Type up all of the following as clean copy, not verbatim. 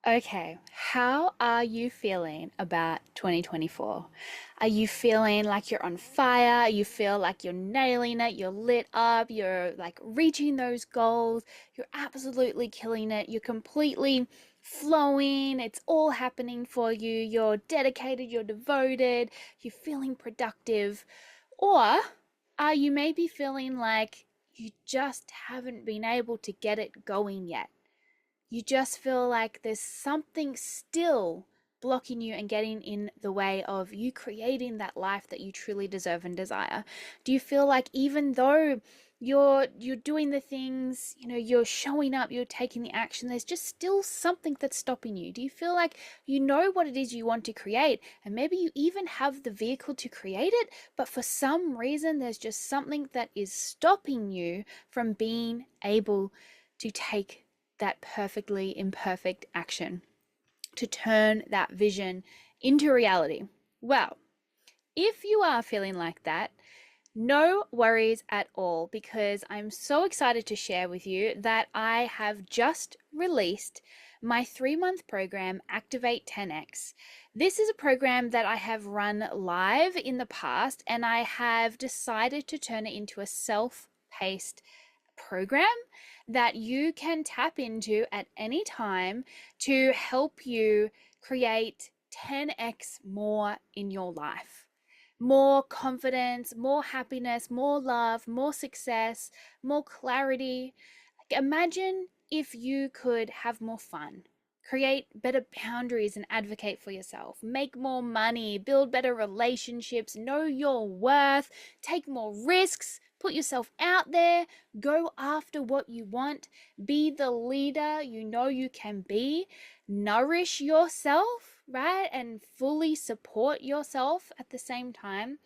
Okay, how are you feeling about 2024? Are you feeling like you're on fire? You feel like you're nailing it, you're lit up, you're like reaching those goals, you're absolutely killing it, you're completely flowing, it's all happening for you, you're dedicated, you're devoted, you're feeling productive? Or are you maybe feeling like you just haven't been able to get it going yet? You just feel like there's something still blocking you and getting in the way of you creating that life that you truly deserve and desire? Do you feel like even though you're doing the things, you're showing up, you're taking the action, there's just still something that's stopping you? Do you feel like you know what it is you want to create, and maybe you even have the vehicle to create it, but for some reason there's just something that is stopping you from being able to take that perfectly imperfect action, to turn that vision into reality? Well, if you are feeling like that, no worries at all, because I'm so excited to share with you that I have just released my 3-month program, Activate 10x. This is a program that I have run live in the past, and I have decided to turn it into a self-paced program that you can tap into at any time to help you create 10x more in your life. More confidence, more happiness, more love, more success, more clarity. Like, imagine if you could have more fun, create better boundaries and advocate for yourself, make more money, build better relationships, know your worth, take more risks, put yourself out there, go after what you want, be the leader you know you can be, nourish yourself, right? And fully support yourself at the same time.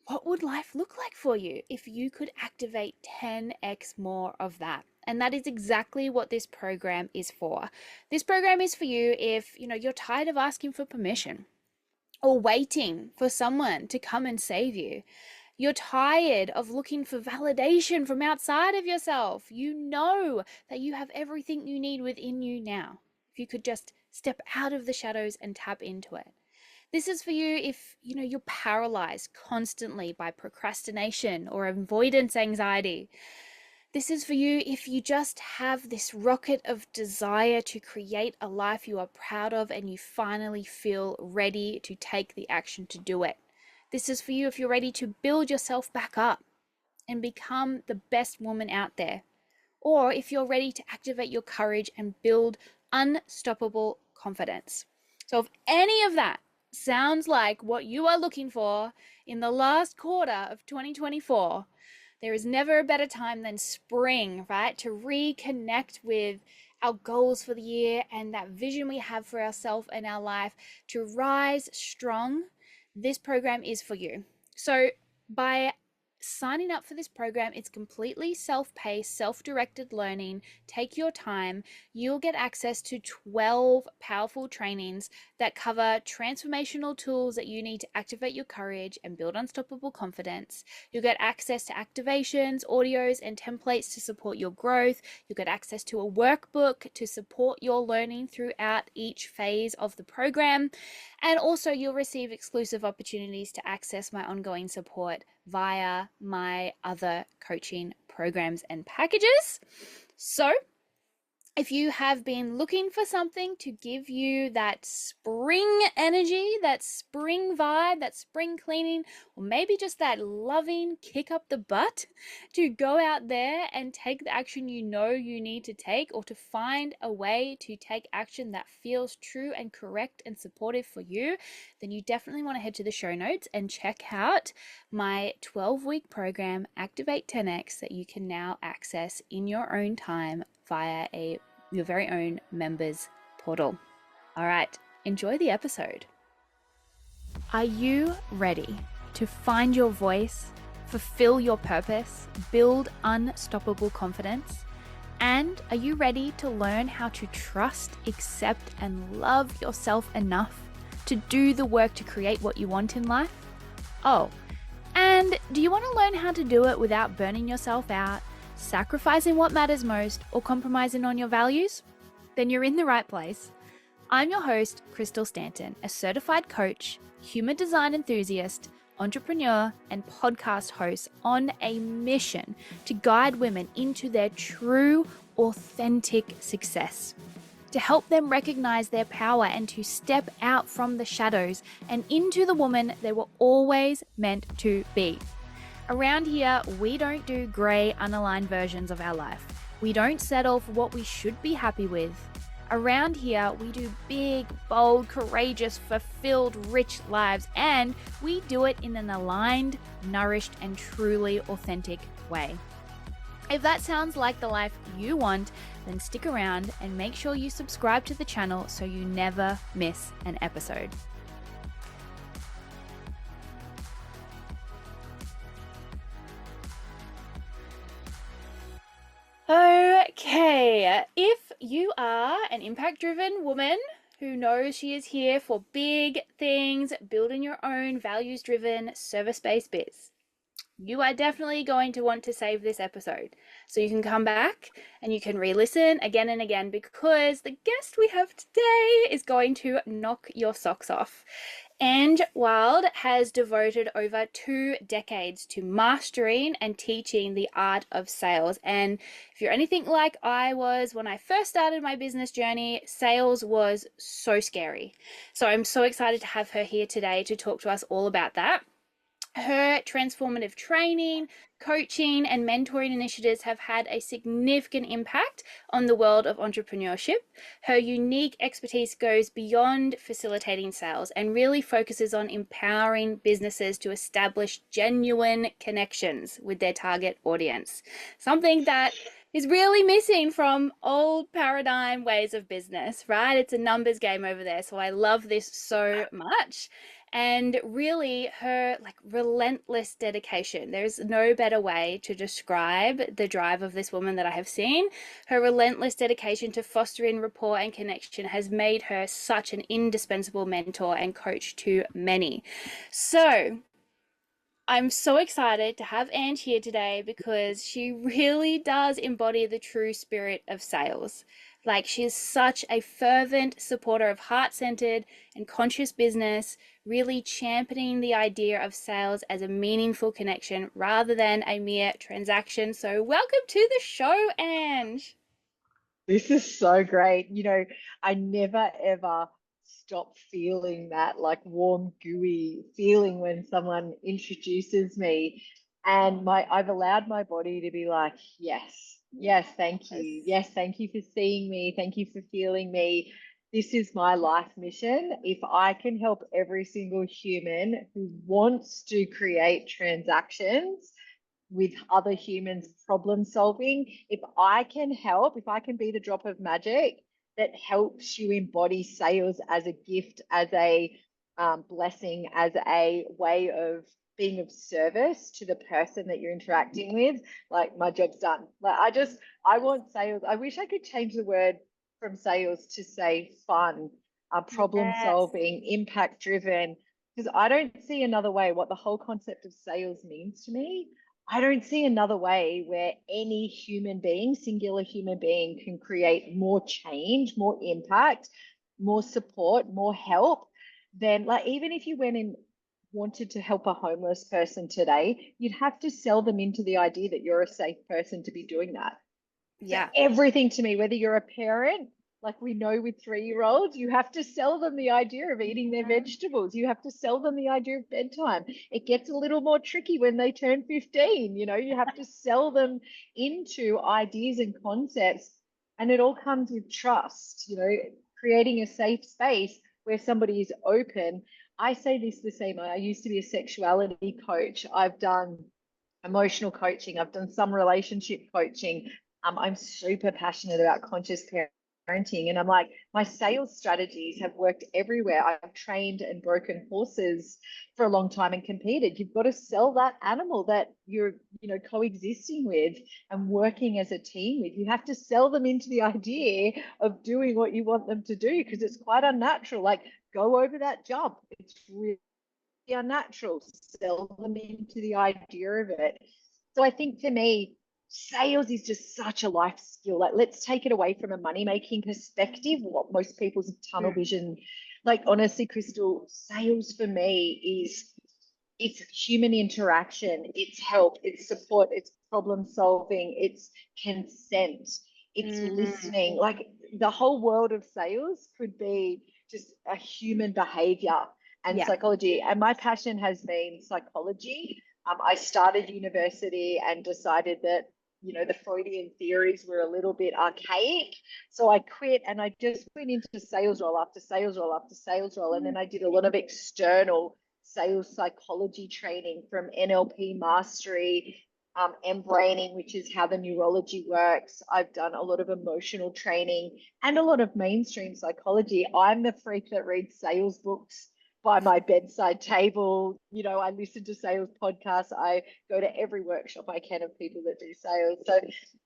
What would life look like for you if you could activate 10x more of that? And that is exactly what this program is for. This program is for you if, you're tired of asking for permission or waiting for someone to come and save you. You're tired of looking for validation from outside of yourself. You know that you have everything you need within you now. If you could just step out of the shadows and tap into it. This is for you if, you're paralyzed constantly by procrastination or avoidance anxiety. This is for you if you just have this rocket of desire to create a life you are proud of and you finally feel ready to take the action to do it. This is for you if you're ready to build yourself back up and become the best woman out there. Or if you're ready to activate your courage and build unstoppable confidence. So if any of that sounds like what you are looking for in the last quarter of 2024, there is never a better time than spring, right? To reconnect with our goals for the year and that vision we have for ourselves and our life, to rise strong. This program is for you. So by signing up for this program, it's completely self-paced, self-directed learning. Take your time. You'll get access to 12 powerful trainings that cover transformational tools that you need to activate your courage and build unstoppable confidence. You'll get access to activations, audios, and templates to support your growth. You'll get access to a workbook to support your learning throughout each phase of the program. And also you'll receive exclusive opportunities to access my ongoing support via my other coaching programs and packages. So if you have been looking for something to give you that spring energy, that spring vibe, that spring cleaning, or maybe just that loving kick up the butt to go out there and take the action you know you need to take, or to find a way to take action that feels true and correct and supportive for you, then you definitely want to head to the show notes and check out my 12-week program, Activate 10x, that you can now access in your own time via your very own members portal. All right, enjoy the episode. Are you ready to find your voice, fulfill your purpose, build unstoppable confidence? And are you ready to learn how to trust, accept, and love yourself enough to do the work to create what you want in life? Oh, and do you want to learn how to do it without burning yourself out, sacrificing what matters most, or compromising on your values? then you're in the right place. I'm your host, Crystal Stanton, a certified coach, human design enthusiast, entrepreneur, and podcast host on a mission to guide women into their true, authentic success, to help them recognize their power and to step out from the shadows and into the woman they were always meant to be. Around here, we don't do grey, unaligned versions of our life. We don't settle for what we should be happy with. Around here, we do big, bold, courageous, fulfilled, rich lives, and we do it in an aligned, nourished, and truly authentic way. If that sounds like the life you want, then stick around and make sure you subscribe to the channel so you never miss an episode. Okay, if you are an impact-driven woman who knows she is here for big things, building your own values-driven, service-based biz, you are definitely going to want to save this episode so you can come back and you can re-listen again and again, because the guest we have today is going to knock your socks off. Ange Wild has devoted over 2 decades to mastering and teaching the art of sales. And if you're anything like I was when I first started my business journey, sales was so scary. So I'm so excited to have her here today to talk to us all about that. Her transformative training, coaching, and mentoring initiatives have had a significant impact on the world of entrepreneurship. Her unique expertise goes beyond facilitating sales and really focuses on empowering businesses to establish genuine connections with their target audience, something that is really missing from old paradigm ways of business, right? It's a numbers game over there. So I love this so much. And really her relentless dedication. There's no better way to describe the drive of this woman that I have seen. Her relentless dedication to fostering rapport and connection has made her such an indispensable mentor and coach to many. So I'm so excited to have Ange here today because she really does embody the true spirit of sales. She's such a fervent supporter of heart-centered and conscious business, really championing the idea of sales as a meaningful connection rather than a mere transaction. So welcome to the show, Ange. This is so great. I never ever stop feeling that warm, gooey feeling when someone introduces me. And I've allowed my body to be like, yes, yes, thank you. Yes, thank you for seeing me. Thank you for feeling me. This is my life mission. If I can help every single human who wants to create transactions with other humans problem solving, if I can help, if I can be the drop of magic that helps you embody sales as a gift, as a blessing, as a way of being of service to the person that you're interacting with, my job's done. I want sales. I wish I could change the word from sales to say fun, problem Yes. solving, impact driven, because I don't see another way. What the whole concept of sales means to me, I don't see another way where any human being, singular human being, can create more change, more impact, more support, more help than, even if you went and wanted to help a homeless person today, you'd have to sell them into the idea that you're a safe person to be doing that. So Yeah. everything to me, whether you're a parent, like we know with 3-year-olds, you have to sell them the idea of eating their vegetables. You have to sell them the idea of bedtime. It gets a little more tricky when they turn 15. You have to sell them into ideas and concepts. And it all comes with trust, creating a safe space where somebody is open. I say this the same. I used to be a sexuality coach. I've done emotional coaching. I've done some relationship coaching. I'm super passionate about conscious parenting. And I'm like, my sales strategies have worked everywhere. I've trained and broken horses for a long time and competed. You've got to sell that animal that you're, coexisting with and working as a team with. You have to sell them into the idea of doing what you want them to do, because it's quite unnatural. Go over that jump. It's really unnatural. Sell them into the idea of it. So I think for me, sales is just such a life skill. Like, let's take it away from a money making perspective, what most people's tunnel Mm. vision. Like, honestly, Crystal, sales for me is, it's human interaction, it's help, it's support, it's problem solving, it's consent, it's Mm. listening. Like, the whole world of sales could be just a human behavior and Yeah. psychology. And my passion has been psychology. I started university and decided that, the Freudian theories were a little bit archaic. So I quit and I just went into sales role after sales role after sales role. And then I did a lot of external sales psychology training from NLP mastery, braining, which is how the neurology works. I've done a lot of emotional training and a lot of mainstream psychology. I'm the freak that reads sales books by my bedside table. I listen to sales podcasts. I go to every workshop I can of people that do sales. So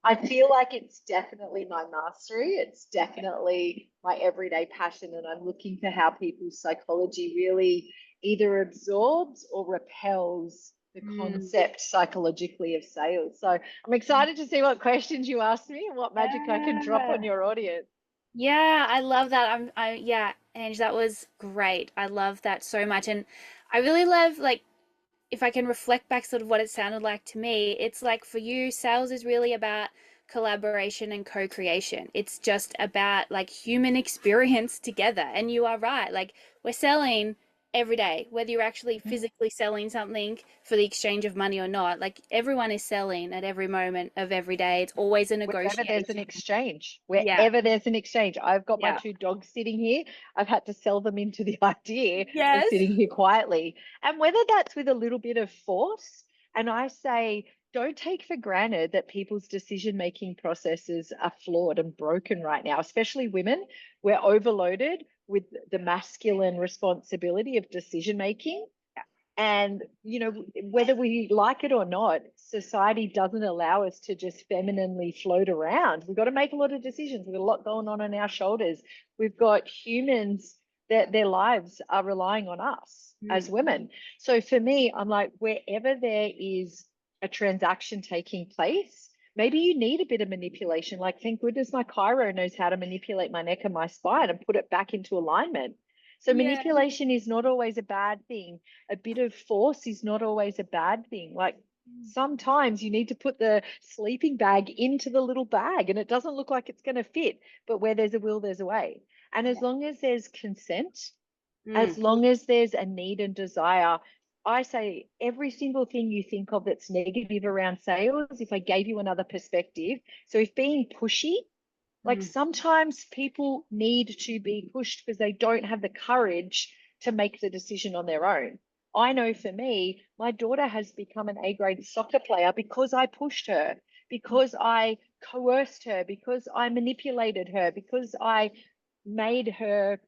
I feel like it's definitely my mastery. It's definitely my everyday passion. And I'm looking for how people's psychology really either absorbs or repels the Mm. concept psychologically of sales. So I'm excited to see what questions you ask me and what magic I can drop on Yeah. your audience. Yeah, I love that. Yeah, Ange, that was great. I love that so much. And I really love, like, if I can reflect back sort of what it sounded like to me, it's like for you, sales is really about collaboration and co-creation. It's just about like human experience together. And you are right. Like, we're selling every day, whether you're actually physically selling something for the exchange of money or not. Like, everyone is selling at every moment of every day. It's always a Wherever there's an negotiation. exchange, Yeah. wherever there's an exchange. I've got my Yeah. two dogs sitting here. I've had to sell them into the idea of Yes. sitting here quietly. And whether that's with a little bit of force, and I say, don't take for granted that people's decision making processes are flawed and broken right now, especially women. We're overloaded with the masculine responsibility of decision making. And, whether we like it or not, society doesn't allow us to just femininely float around. We've got to make a lot of decisions. We've got a lot going on our shoulders. We've got humans that their lives are relying on us as Mm. women. So for me, I'm like, wherever there is a transaction taking place, maybe you need a bit of manipulation. Like, thank goodness my chiro knows how to manipulate my neck and my spine and put it back into alignment. So Yeah. manipulation is not always a bad thing. A bit of force is not always a bad thing. Like, sometimes you need to put the sleeping bag into the little bag and it doesn't look like it's going to fit, but where there's a will, there's a way. And as Yeah. long as there's consent, Mm. as long as there's a need and desire, I say every single thing you think of that's negative around sales, if I gave you another perspective. So if being pushy, like, Mm. sometimes people need to be pushed because they don't have the courage to make the decision on their own. I know for me, my daughter has become an A grade soccer player because I pushed her, because I coerced her, because I manipulated her, because I made her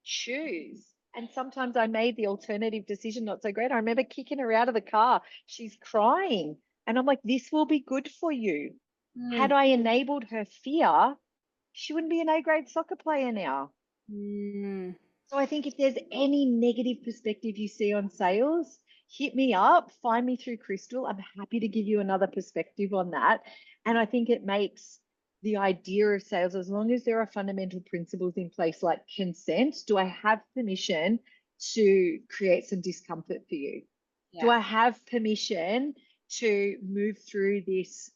choose. And sometimes I made the alternative decision not so great. I remember kicking her out of the car. She's crying. And I'm like, this will be good for you. Had Mm. I enabled her fear, she wouldn't be an A grade soccer player now. Mm. So I think if there's any negative perspective you see on sales, hit me up, find me through Crystal. I'm happy to give you another perspective on that. And I think it makes the idea of sales, as long as there are fundamental principles in place like consent, do I have permission to create some discomfort for you? Do Yeah. I have permission to move through this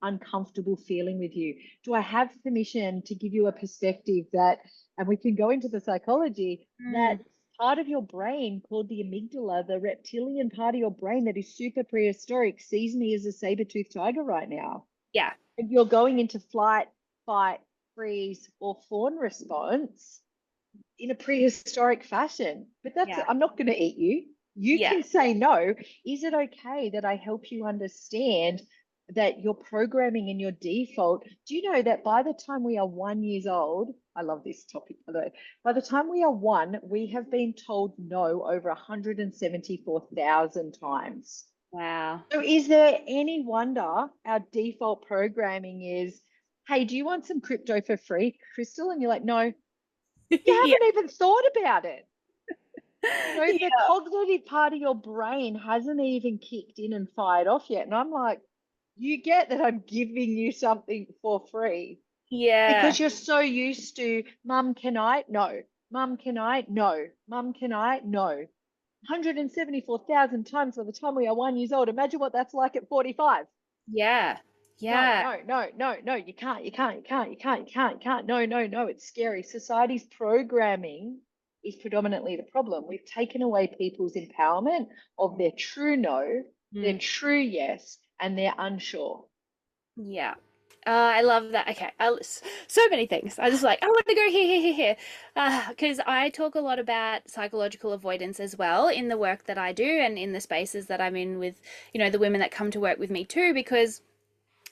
uncomfortable feeling with you? Do I have permission to give you a perspective that, and we can go into the psychology, that Mm. part of your brain called the amygdala, the reptilian part of your brain that is super prehistoric, sees me as a saber-toothed tiger right now. Yeah. And you're going into flight, fight, freeze, or fawn response in a prehistoric fashion. But that's, Yeah. I'm not going to eat you. You Yeah. can say no. Is it okay that I help you understand that your programming and your default? Do you know that by the time we are 1 years old, I love this topic, by the way. By the time we are one, we have been told no over 174,000 times. Wow. So is there any wonder our default programming is, hey, do you want some crypto for free, Crystal? And you're like, no, you Yeah. haven't even thought about it. The Yeah. cognitive part of your brain hasn't even kicked in and fired off yet. And I'm like, you get that I'm giving you something for free Yeah. because you're so used to, Mum, can I? No. Mum, can I? No. Mum, can I? No. 174,000 times by the time we are 1 years old. Imagine what that's like at 45. Yeah. No, Yeah. no, no, no, no, you can't, you can't, you can't, you can't, you can't, you can't. No, no, no, it's scary. Society's programming is predominantly the problem. We've taken away people's empowerment of their true no, their Mm. true yes, and their unsure. Yeah. I love that. Okay. So many things. I just like, I want to go here, here, here, here. Because I talk a lot about psychological avoidance as well in the work that I do and in the spaces that I'm in with, the women that come to work with me too, because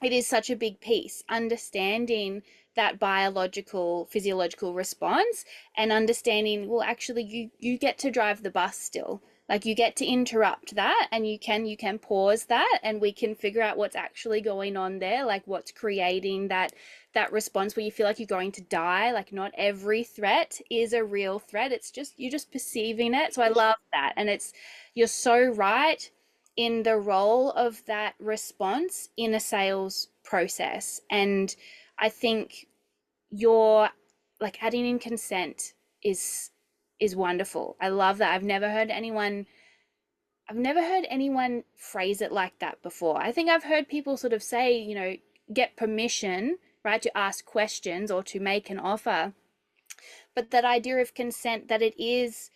it is such a big piece understanding that biological physiological response and understanding, well, actually you get to drive the bus still, like you get to interrupt that, and you can pause that, and we can figure out what's actually going on there, like what's creating that response where you feel like you're going to die. Like not every threat is a real threat, it's just you're just perceiving it. So I love that. And you're so right in the role of that response in a sales process. And I think your like adding in consent is is wonderful. I love that. I've never heard anyone phrase it like that before. I think I've heard people sort of say, get permission, right, to ask questions or to make an offer. But that idea of consent, that it is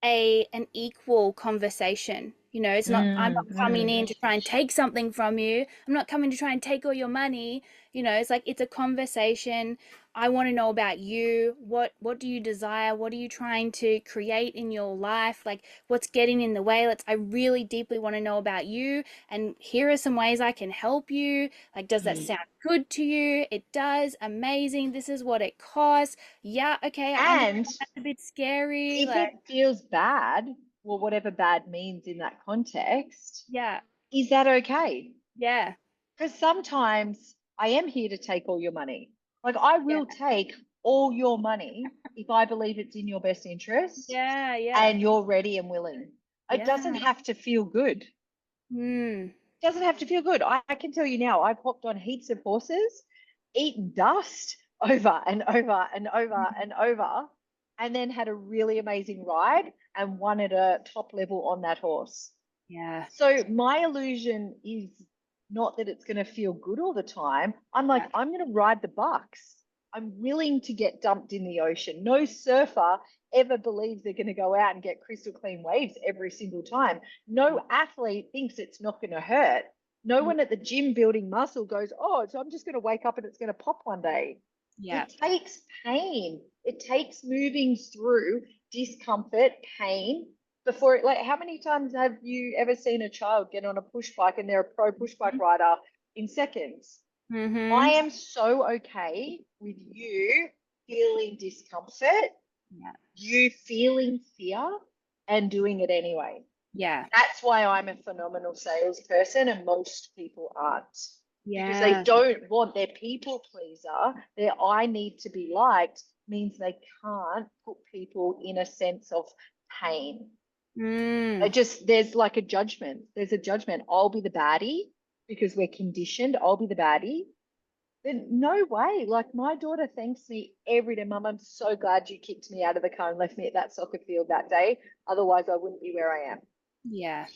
an equal conversation. It's not, I'm not coming Mm. in to try and take something from you. I'm not coming to try and take all your money. It's like it's a conversation. I want to know about you. What do you desire? What are you trying to create in your life? Like what's getting in the way? I really deeply want to know about you, and here are some ways I can help you. Like, does that sound good to you? It does. Amazing. This is what it costs. Yeah, okay, I understand And that's a bit scary. if Like, it feels bad, well, whatever bad means in that context, yeah, is that okay? yeah, Because sometimes I am here to take all your money. Like, I yeah, will take all your money if I believe it's in your best interest yeah, yeah, and you're ready and willing. It doesn't yeah. have to feel good. Mm, Doesn't have to feel good. I can tell you now, I've hopped on heaps of horses, eaten dust over and over and over and over, and then had a really amazing ride and won at a top level on that horse. yeah, So my illusion is not that it's going to feel good all the time. I'm like, yeah, I'm going to ride the bucks. I'm willing to get dumped in the ocean. No surfer ever believes they're going to go out and get crystal clean waves every single time. No athlete thinks it's not going to hurt. No mm, one at the gym building muscle goes, oh, so I'm just going to wake up and it's going to pop one day. yeah, It takes pain. It takes moving through discomfort, pain, before it, like, how many times have you ever seen a child get on a push bike and they're a pro push bike rider in seconds? I mm-hmm. am so okay with you feeling discomfort, Yeah, you feeling fear, and doing it anyway. yeah, That's why I'm a phenomenal salesperson and most people aren't. Because they yeah, don't want their people pleaser, their I need to be liked means they can't put people in a sense of pain. mm, There's like a judgment. There's a judgment. I'll be the baddie because we're conditioned. I'll be the baddie. Then no way. Like my daughter thanks me every day. Mum, I'm so glad you kicked me out of the car and left me at that soccer field that day. Otherwise, I wouldn't be where I am. yeah,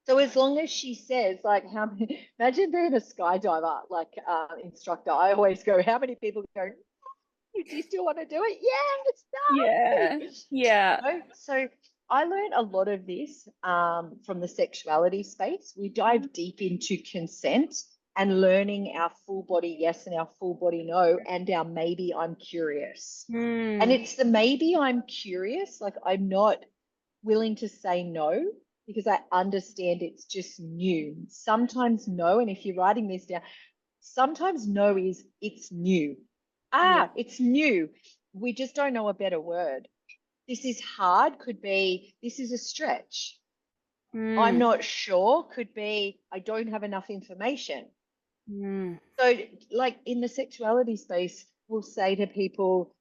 So as long as she says, like, how many, imagine being a skydiver, like instructor. I always go, how many people go, do you still want to do it? Yes, yeah, yeah, no. So I learned a lot of this from the sexuality space. We dive deep into consent and learning our full body yes and our full body no, and our maybe I'm curious. And mm, it's the maybe I'm curious, like I'm not willing to say no because I understand it's just new. Sometimes no, and if you're writing this down, sometimes no is it's new. yeah, It's new. We just don't know a better word. This is hard could be this is a stretch. I'm mm, not sure could be I don't have enough information. mm, So, like in the sexuality space, we'll say to people,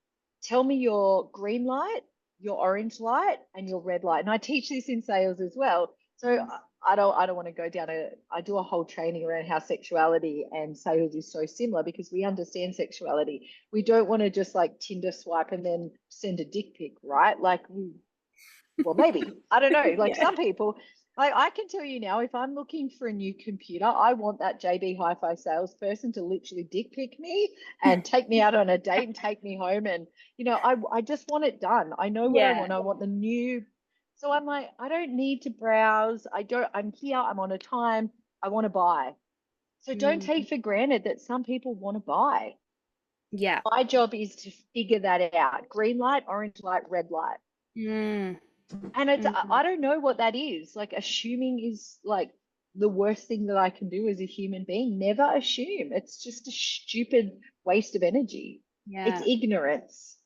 tell me your green light, your orange light, and your red light. And I teach this in sales as well. So I don't want to go down a I do a whole training around how sexuality and sales is so similar because we understand sexuality. We don't want to just like Tinder swipe and then send a dick pic, right? Like well, maybe. I don't know. Like Yeah. some people, like I can tell you now, if I'm looking for a new computer, I want that JB Hi-Fi salesperson to literally dick pic me and take me out on a date and take me home. And, I just want it done. I know what I Yeah. want. I want the new. So I'm like, I don't need to browse. I'm here. I'm on a time. I want to buy. So don't Mm. take for granted that some people want to buy. Yeah. My job is to figure that out. Green light, orange light, red light. Mm. And it's, Mm. I don't know what that is. Like, assuming is like the worst thing that I can do as a human being. Never assume. It's just a stupid waste of energy. It's Yeah. ignorance.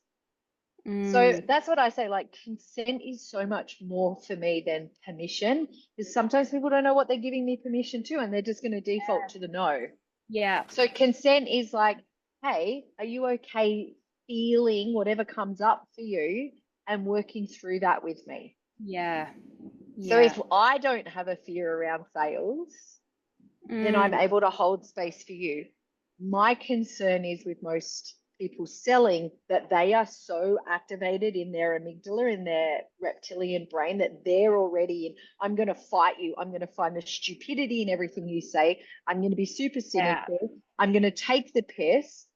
So Mm. that's what I say. Like, consent is so much more for me than permission, because sometimes people don't know what they're giving me permission to, and they're just going to default to the no. Yeah. So consent is like, hey, are you okay feeling whatever comes up for you and working through that with me? Yeah. So Yeah. if I don't have a fear around sales, then I'm Mm. able to hold space for you. My concern is with most people selling that they are so activated in their amygdala, in their reptilian brain, that they're already in, I'm going to fight you. I'm going to find the stupidity in everything you say. I'm going to be super Yeah. cynical. I'm going to take the piss.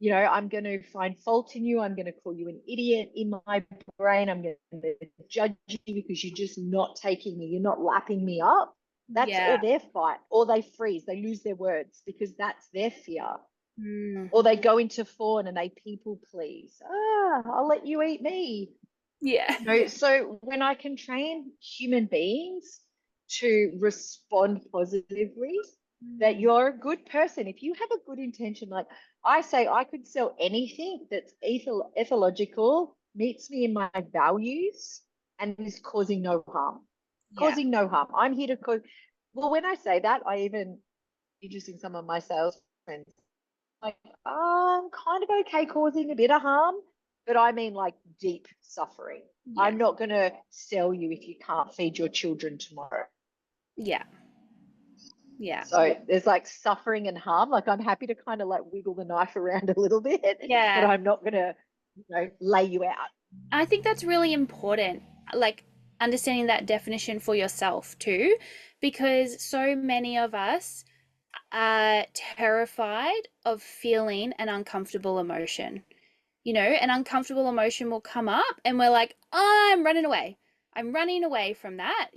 I'm going to find fault in you. I'm going to call you an idiot in my brain. I'm going to judge you because you're just not taking me. You're not lapping me up. That's Yeah. all their fight. Or they freeze. They lose their words because that's their fear. Mm. Or they go into fawn and they people please. I'll let you eat me. Yeah. So when I can train human beings to respond positively, that Mm. you're a good person. If you have a good intention, like I say, I could sell anything that's ethological, meets me in my values, and is causing no harm. Yeah. Causing no harm. I'm here to cause. Well, when I say that, I even interesting some of my sales friends like, I'm kind of okay causing a bit of harm, but I mean like deep suffering. Yeah. I'm not going to sell you if you can't feed your children tomorrow. Yeah. Yeah. So there's like suffering and harm. Like I'm happy to kind of like wiggle the knife around a little bit, but Yeah. I'm not going to, lay you out. I think that's really important, like understanding that definition for yourself too, because so many of us are terrified of feeling an uncomfortable emotion. An uncomfortable emotion will come up and we're like, oh, I'm running away. I'm running away from that,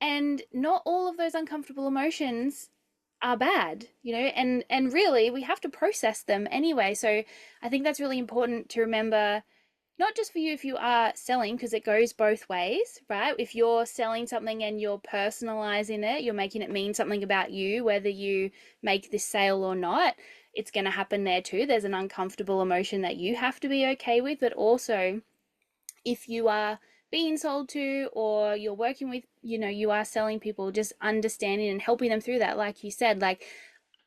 and not all of those uncomfortable emotions are bad, and really we have to process them anyway. So I think that's really important to remember, not just for you if you are selling, because it goes both ways, right? If you're selling something and you're personalizing it, you're making it mean something about you, whether you make this sale or not, it's going to happen there too. There's an uncomfortable emotion that you have to be okay with, but also if you are being sold to, or you're working with, you are selling people, just understanding and helping them through that. Like you said, like,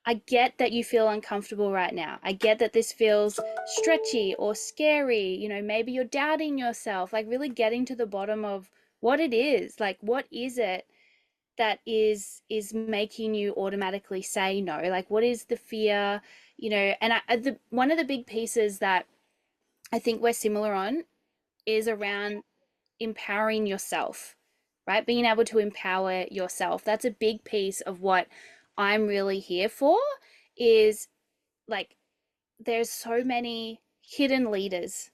I get that you feel uncomfortable right now. I get that this feels stretchy or scary. Maybe you're doubting yourself, like really getting to the bottom of what it is. Like, what is it that is making you automatically say no? Like, what is the fear? And one of the big pieces that I think we're similar on is around empowering yourself, right? Being able to empower yourself. That's a big piece of what I'm really here for, is like, there's so many hidden leaders,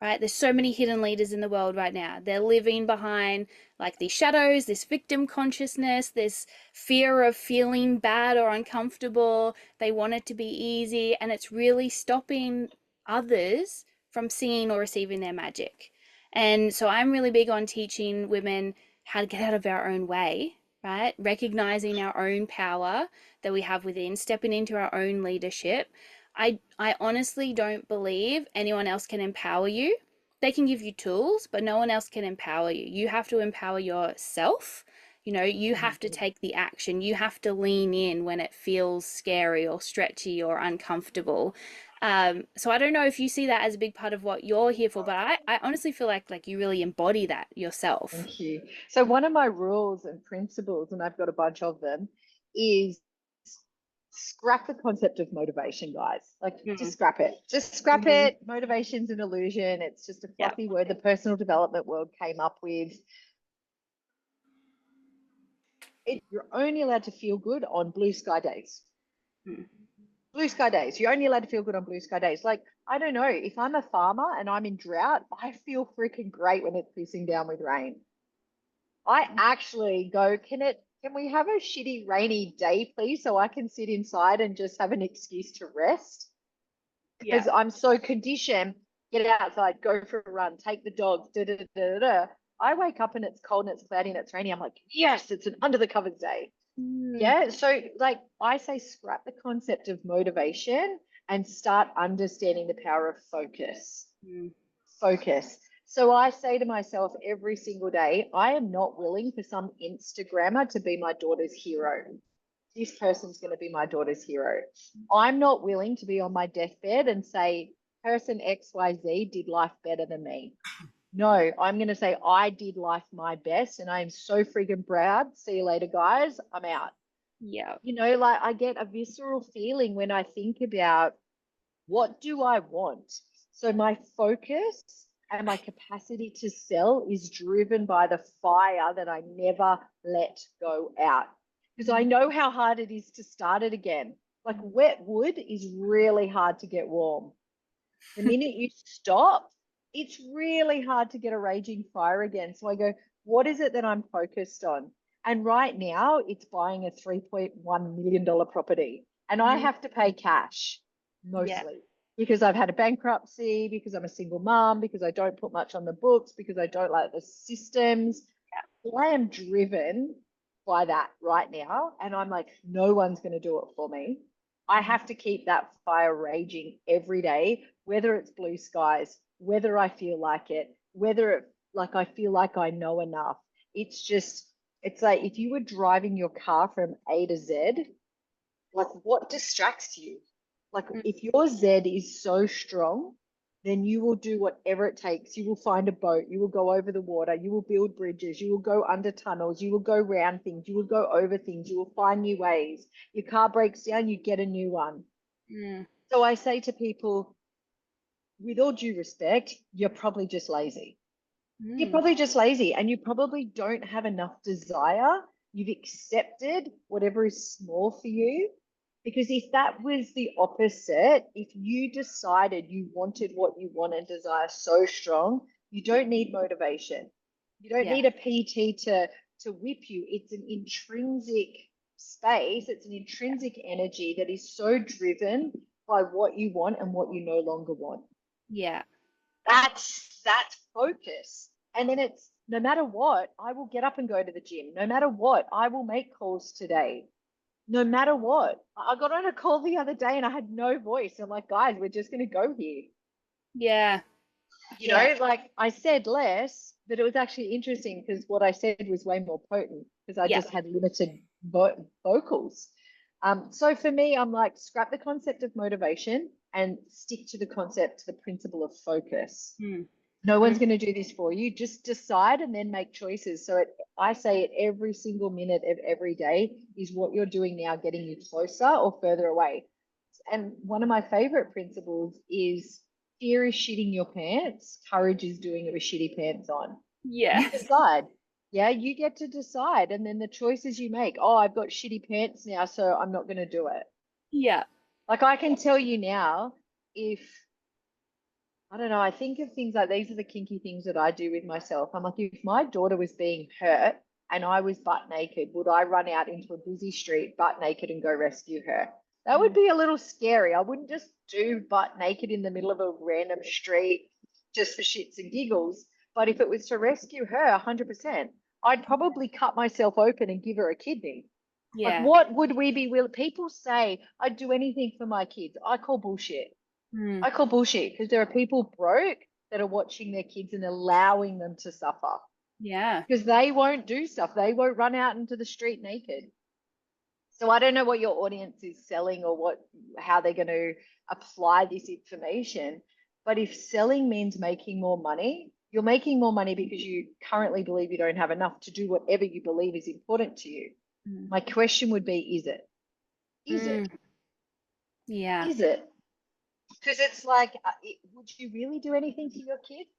right? There's so many hidden leaders in the world right now. They're living behind like these shadows, this victim consciousness, this fear of feeling bad or uncomfortable. They want it to be easy, and it's really stopping others from seeing or receiving their magic. And so I'm really big on teaching women how to get out of our own way, right? Recognizing our own power that we have within, stepping into our own leadership. I honestly don't believe anyone else can empower you. They can give you tools, but no one else can empower you. You have to empower yourself. You have to take the action. You have to lean in when it feels scary or stretchy or uncomfortable. So I don't know if you see that as a big part of what you're here for, but I honestly feel like you really embody that yourself. Thank you. So one of my rules and principles, and I've got a bunch of them, is scrap the concept of motivation, guys. Like, just Mm. scrap it. Just scrap Hmm. it. Motivation's an illusion. It's just a Yeah. fluffy word the personal development world came up with. You're only allowed to feel good on blue sky days. Mm. Blue sky days. You're only allowed to feel good on blue sky days. Like, I don't know, if I'm a farmer and I'm in drought, I feel freaking great when it's pissing down with rain. I actually go, can we have a shitty rainy day, please, so I can sit inside and just have an excuse to rest? Yeah. Because I'm so conditioned, get outside, go for a run, take the dogs, da da da da da. I wake up and it's cold and it's cloudy and it's rainy. I'm like, yes, it's an under the covers day. Mm. Yeah. So, like, I say, scrap the concept of motivation and start understanding the power of focus. Mm. Focus. So I say to myself every single day, I am not willing for some Instagrammer to be my daughter's hero. This person's going to be my daughter's hero. I'm not willing to be on my deathbed and say, person XYZ did life better than me. No, I'm going to say, I did life my best and I am so freaking proud. See you later, guys. I'm out. Yeah. Like, I get a visceral feeling when I think about, what do I want? So my focus and my capacity to sell is driven by the fire that I never let go out. Because I know how hard it is to start it again. Like, wet wood is really hard to get warm. The minute you stop, it's really hard to get a raging fire again. So I go, what is it that I'm focused on? And right now, it's buying a $3.1 million property. And I Mm. have to pay cash Yeah. mostly because I've had a bankruptcy, because I'm a single mom, because I don't put much on the books, because I don't like the systems. I am driven by that right now. And I'm like, no one's going to do it for me. I have to keep that fire raging every day, whether it's blue skies, whether I feel like it, whether it, like, I feel like I know enough. It's just, it's like if you were driving your car from A to Z, like, what distracts you? Like, Mm. if your Z is so strong, then you will do whatever it takes. You will find a boat, you will go over the water, you will build bridges, you will go under tunnels, you will go round things, you will go over things, you will find new ways. Your car breaks down, you get a new one. Mm. So I say to people, with all due respect, you're probably just lazy. You're Mm. probably just lazy and you probably don't have enough desire. You've accepted whatever is small for you. Because if that was the opposite, if you decided you wanted what you want and desire so strong, you don't need motivation. You don't Yeah. need a PT to whip you. It's an intrinsic space, it's an intrinsic energy that is so driven by what you want and what you no longer want. Yeah. That's focus. And then it's, no matter what, I will get up and go to the gym. No matter what, I will make calls today. No matter what. I got on a call the other day and I had no voice. I'm like, guys, we're just gonna go here. Yeah. You Yeah. know, like, I said less, but it was actually interesting because what I said was way more potent because I Yeah. just had limited vocals. So for me, I'm like, scrap the concept of motivation and stick to the concept, the principle of focus. Mm. No Mm. one's going to do this for you. Just decide and then make choices. So I say it every single minute of every day, is what you're doing now getting you closer or further away? And one of my favorite principles is, fear is shitting your pants, courage is doing it with shitty pants on. You Yeah. decide. Yeah, you get to decide. And then the choices you make, oh, I've got shitty pants now, so I'm not going to do it. Yeah. Like, I can tell you now, if I don't know, I think of things like, these are the kinky things that I do with myself. I'm like, if my daughter was being hurt and I was butt naked, would I run out into a busy street butt naked and go rescue her? That would Mm. be a little scary. I wouldn't just do butt naked in the middle of a random street just for shits and giggles. But if it was to rescue her, 100%, I'd probably cut myself open and give her a kidney. Like, Yeah. what would we be will people say, I'd do anything for my kids? I call bullshit. Mm. I call bullshit because there are people broke that are watching their kids and allowing them to suffer Yeah. because they won't do stuff. They won't run out into the street naked. So I don't know what your audience is selling or how they're going to apply this information. But if selling means making more money, you're making more money because you currently believe you don't have enough to do whatever you believe is important to you. Mm. My question would be, is it? Is it? Mm. Yeah. Is it? Because it's like, would you really do anything for your kids?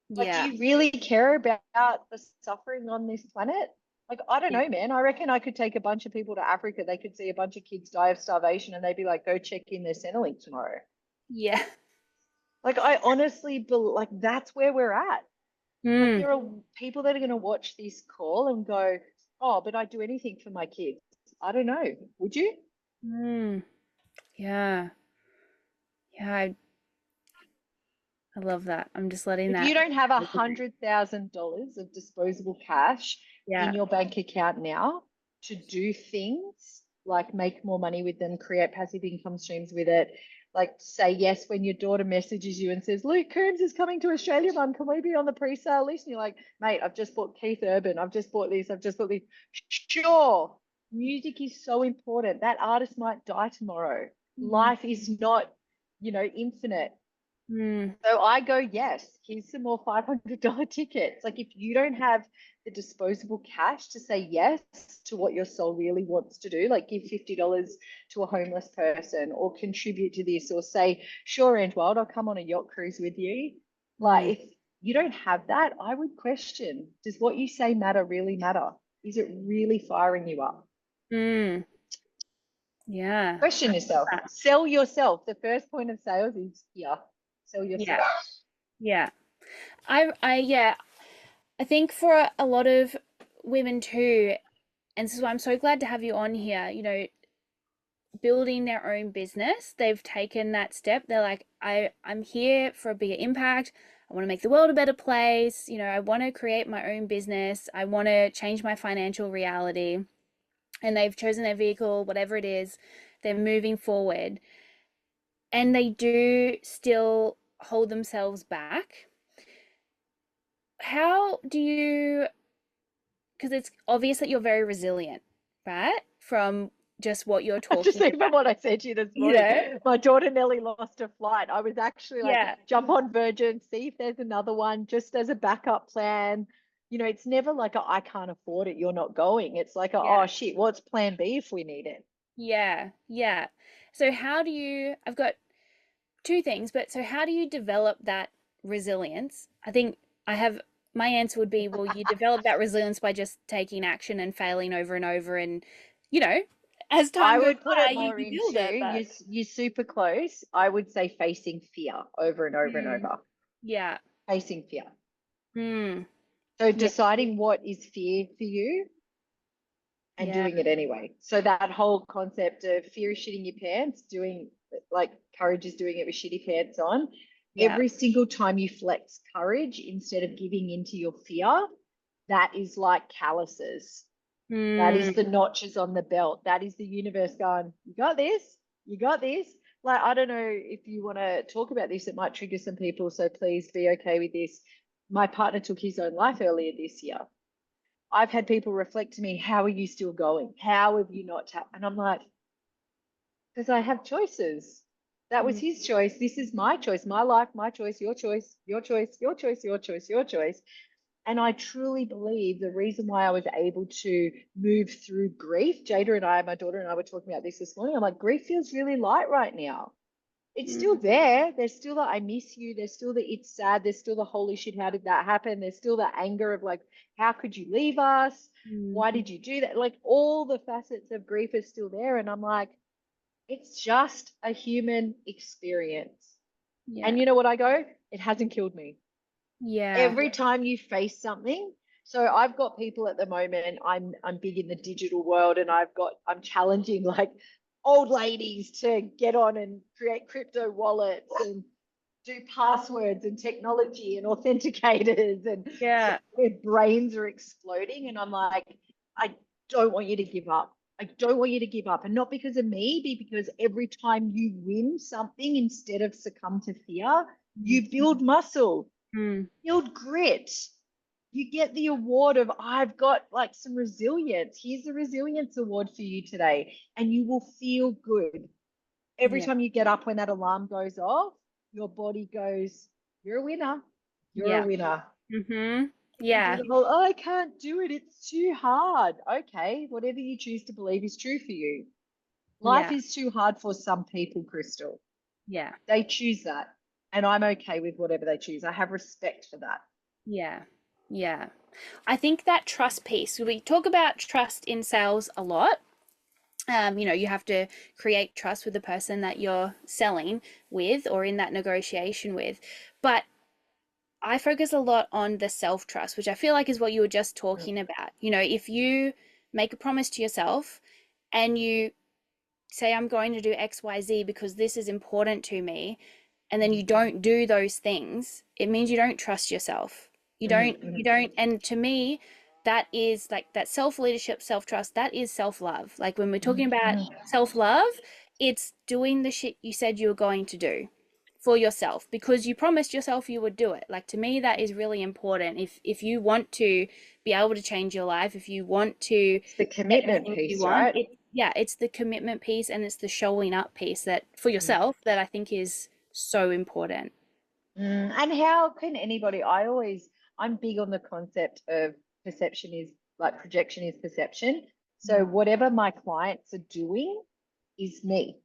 Like, do Yeah. you really care about the suffering on this planet? Like, I don't Yeah. know, man. I reckon I could take a bunch of people to Africa. They could see a bunch of kids die of starvation and they'd be like, go check in their Centrelink tomorrow. Yeah. Like, I honestly believe, like, that's where we're at. Like, Mm. there are people that are going to watch this call and go, oh, but I'd do anything for my kids. I don't know. Would you? Mm. Yeah. Yeah. I love that. I'm just letting If you that. don't have $100,000 of disposable cash in Yeah. your bank account now to do things like make more money with them, create passive income streams with it, like say yes when your daughter messages you and says, Luke Combs is coming to Australia, Mum, can we be on the pre-sale list? And you're like, mate, I've just bought Keith Urban, I've just bought this, I've just bought this. Sure, music is so important. That artist might die tomorrow. Mm. Life is not, infinite. Mm. So I go, yes, here's some more $500 tickets. Like, if you don't have the disposable cash to say yes to what your soul really wants to do, like give $50 to a homeless person or contribute to this or say, sure, Ange Wild, I'll come on a yacht cruise with you. Like, Mm. if you don't have that, I would question, does what you say matter really matter? Is it really firing you up? Mm. Yeah. Question yourself. Sell yourself. The first point of sales is here. Sell Yeah. yourself. Yeah. Yeah, I think for a lot of women too, and this is why I'm so glad to have you on here, building their own business, they've taken that step. They're like, I'm here for a bigger impact. I want to make the world a better place. I want to create my own business. I want to change my financial reality. And they've chosen their vehicle, whatever it is, they're moving forward. And they do still hold themselves back. How do you, because it's obvious that you're very resilient, right? From just what you're Just talking even about, what I said to you this you morning. know? My daughter nearly lost a flight. I was actually like, Yeah, jump on Virgin, see if there's another one, just as a backup plan. It's never like I can't afford it, you're not going. It's like yeah, oh shit, what's plan B if we need it? yeah, yeah. So how do you, I've got two things, but so how do you develop that resilience? I think I have, my answer would be, well, you develop that resilience by just taking action and failing over and over. And, you know, as I time goes would put by, it you, more you into build it, but you super close. I would say facing fear over and over and mm, over. yeah, Facing fear. mm, So yeah, deciding what is fear for you and yeah, doing it anyway. So that whole concept of fear is shitting your pants, doing like courage is doing it with shitty pants on. yeah, Every single time you flex courage instead of giving into your fear, that is like calluses. That is mm, the notches on the belt. That is the universe going, you got this, you got this. Like, I don't know if you want to talk about this, it might trigger some people. So please be okay with this. My partner took his own life earlier this year. I've had people reflect to me, how are you still going? How have you not tapped? And I'm like, because I have choices. That was mm, his choice. This is my choice, my life, my choice, your choice, your choice, your choice, your choice, your choice. And I truly believe the reason why I was able to move through grief, Jada and I, my daughter and I were talking about this morning. I'm like, grief feels really light right now. It's still mm, there. There's still the I miss you. There's still the it's sad. There's still the holy shit, how did that happen? There's still the anger of like, how could you leave us? mm, Why did you do that? Like all the facets of grief are still there. And I'm like, it's just a human experience. yeah, And you know what I go? It hasn't killed me. yeah, Every time you face something, so I've got people at the moment, I'm big in the digital world and I'm challenging like old ladies to get on and create crypto wallets and do passwords and technology and authenticators and yeah, their brains are exploding and I'm like, I don't want you to give up. I don't want you to give up. And not because of me, but because every time you win something instead of succumb to fear, mm, you build muscle, mm, build grit. You get the award of, I've got like some resilience. Here's the resilience award for you today. And you will feel good. Every Yeah. time you get up when that alarm goes off, your body goes, you're a winner. You're a Yeah. winner. Mhm. You do Yeah. the whole, oh, I can't do it. It's too hard. Okay, whatever you choose to believe is true for you. Life Yeah. is too hard for some people, Crystal. Yeah. They choose that. And I'm okay with whatever they choose. I have respect for that. Yeah. Yeah. I think that trust piece, we talk about trust in sales a lot. You have to create trust with the person that you're selling with or in that negotiation with. But I focus a lot on the self trust, which I feel like is what you were just Mm, talking about. If you make a promise to yourself and you say, I'm going to do XYZ because this is important to me, and then you don't do those things, it means you don't trust yourself. And to me, that is like that self leadership, self trust, that is self love. Like when we're talking about self love, it's doing the shit you said you were going to do for yourself because you promised yourself you would do it. Like to me, that is really important. If you want to be able to change your life, if you want to It's the get commitment everything you piece, want, right? it's the commitment piece and it's the showing up piece that for yourself that I think is so important. And how can anybody, I'm big on the concept of perception is like projection is perception. So Mm. whatever my clients are doing is me.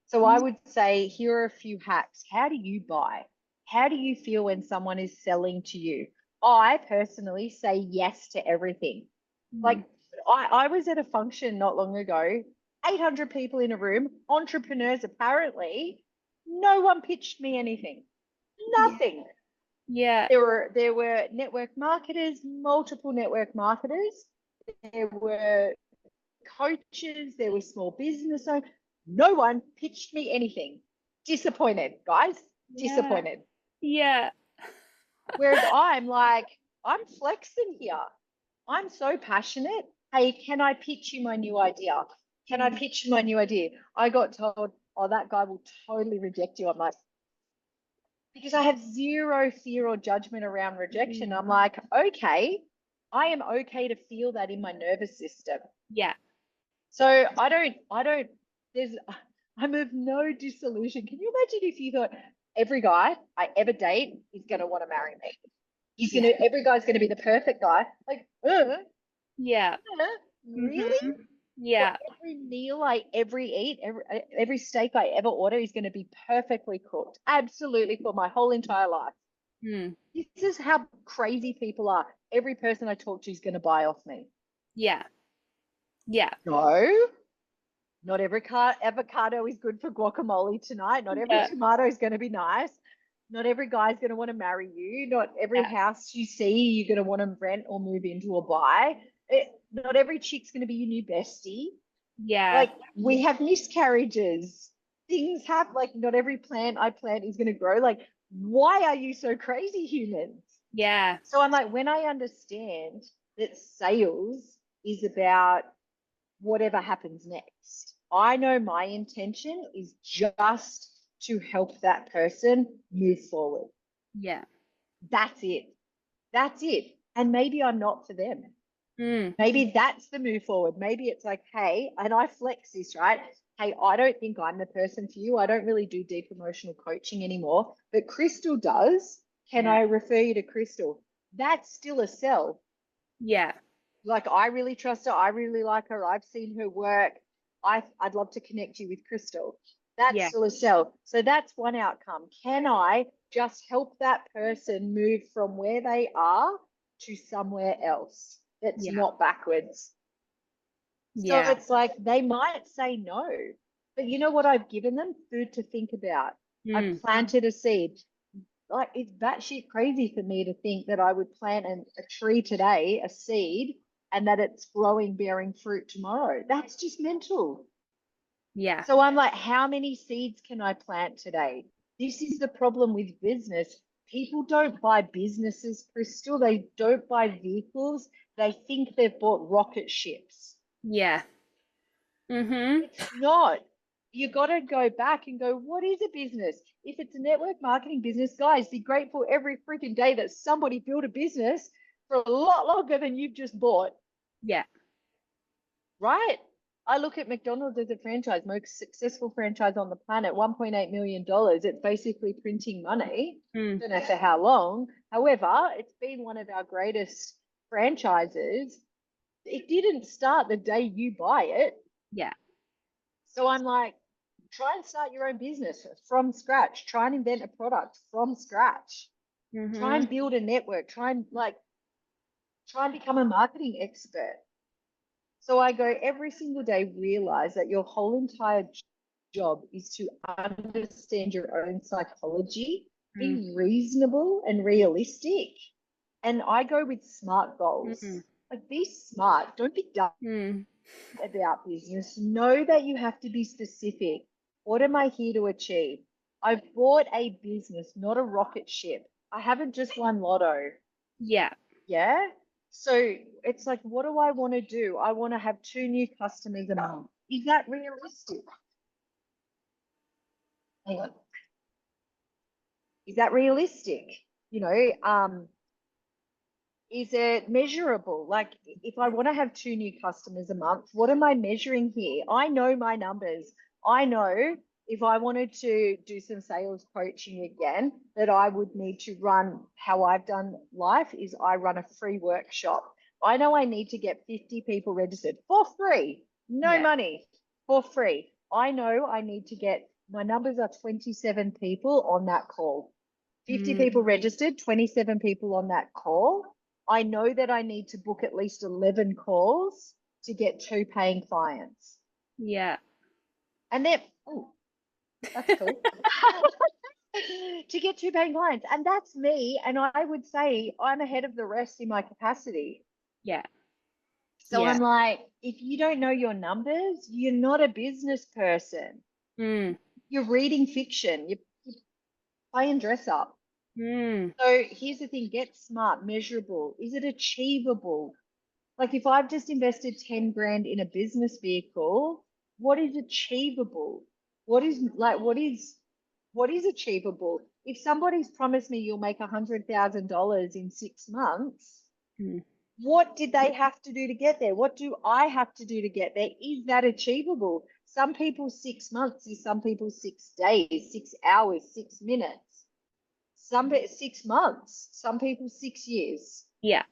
So I would say, here are a few hacks. How do you buy? How do you feel when someone is selling to you? I personally say yes to everything. Mm. Like I was at a function not long ago, 800 people in a room, entrepreneurs apparently. No one pitched me anything. Yeah. Nothing. Yeah. There were network marketers, multiple network marketers. There were coaches. There were small business owners. No one pitched me anything. Disappointed, guys. Yeah. Disappointed. Yeah. Whereas I'm like, I'm flexing here. I'm so passionate. Hey, can I pitch you my new idea? Can I Mm. pitch you my new idea? I got told, oh, that guy will totally reject you. I'm like, because I have zero fear or judgment around rejection. I'm like, okay, I am okay to feel that in my nervous system. Yeah. So there's, I'm of no disillusion. Can you imagine if you thought every guy I ever date is going to want to marry me? Yeah. Every guy's going to be the perfect guy. Like, Yeah. really? Mm-hmm. Or Yeah. every meal I ever eat, every steak I ever order is going to be perfectly cooked. Absolutely, for my whole entire life. Mm. This is how crazy people are. Every person I talk to is going to buy off me. Yeah. Yeah. No, not every avocado is good for guacamole tonight. Not every Yeah. tomato is going to be nice. Not every guy is going to want to marry you. Not every Yeah. house you see you're going to want to rent or move into or buy. Not every chick's going to be your new bestie. Yeah. Like we have miscarriages. Things happen. Like not every plant I plant is going to grow. Like why are you so crazy, humans? Yeah. So I'm like, when I understand that sales is about whatever happens next, I know my intention is just to help that person move forward. Yeah. That's it. That's it. And maybe I'm not for them. Mm. Maybe that's the move forward. Maybe it's like, hey, and I flex this, right? Hey, I don't think I'm the person for you. I don't really do deep emotional coaching anymore, but Crystal does. Can Yeah. I refer you to Crystal? That's still a sell. Yeah. Like I really trust her. I really like her. I've seen her work. I'd love to connect you with Crystal. That's Yeah. still a sell. So that's one outcome. Can I just help that person move from where they are to somewhere else that's Yeah. not backwards? So Yeah. it's like they might say no, but you know what I've given them? Food to think about. I've Mm. planted a seed. Like it's batshit crazy for me to think that I would plant a tree today, a seed, and that it's growing, bearing fruit tomorrow. That's just mental. Yeah. So I'm like, how many seeds can I plant today? This is the problem with business. People don't buy businesses, Crystal. They don't buy vehicles. They think they've bought rocket ships. Yeah. Mm-hmm. It's not. You got to go back and go, what is a business? If it's a network marketing business, guys, be grateful every freaking day that somebody built a business, for a lot longer than you've just bought, Yeah. right? I look at McDonald's as a franchise, most successful franchise on the planet, $1.8 million. It's basically printing money. Mm. Don't know for how long. However, it's been one of our greatest franchises. It didn't start the day you buy it. Yeah. So I'm like, try and start your own business from scratch. Try and invent a product from scratch. Try Mm-hmm. and build a network. Try and become a marketing expert. So I go every single day, realize that your whole entire job is to understand your own psychology, Mm. be reasonable and realistic. And I go with SMART goals. Mm. Like, be smart. Don't be dumb Mm. about business. Know that you have to be specific. What am I here to achieve? I've bought a business, not a rocket ship. I haven't just won lotto. Yeah. Yeah. So it's like, what do I want to do? I want to have 2 new customers a month. Is that realistic? Hang on. Is that realistic? You know, is it measurable? Like, if I want to have 2 new customers a month, what am I measuring here? I know my numbers. I know if I wanted to do some sales coaching again, that I would need to run how I've done life is I run a free workshop. I know I need to get 50 people registered for free, no Yeah. money, for free. I know I need to get, my numbers are 27 people on that call. 50 Mm. people registered, 27 people on that call. I know that I need to book at least 11 calls to get 2 paying clients. Yeah. And then, oh, that's cool. To get 2 paying clients. And that's me. And I would say I'm ahead of the rest in my capacity. Yeah. So Yeah. I'm like, if you don't know your numbers, you're not a business person. Mm. You're reading fiction. You're playing dress up. Mm. So here's the thing, get smart, measurable. Is it achievable? Like, if I've just invested 10 grand in a business vehicle, what is achievable? What is achievable? If somebody's promised me you'll make $100,000 in 6 months, Mm. what did they have to do to get there? What do I have to do to get there? Is that achievable? Some people 6 months is some people 6 days, 6 hours, 6 minutes. Some 6 months, some people 6 years. Yeah.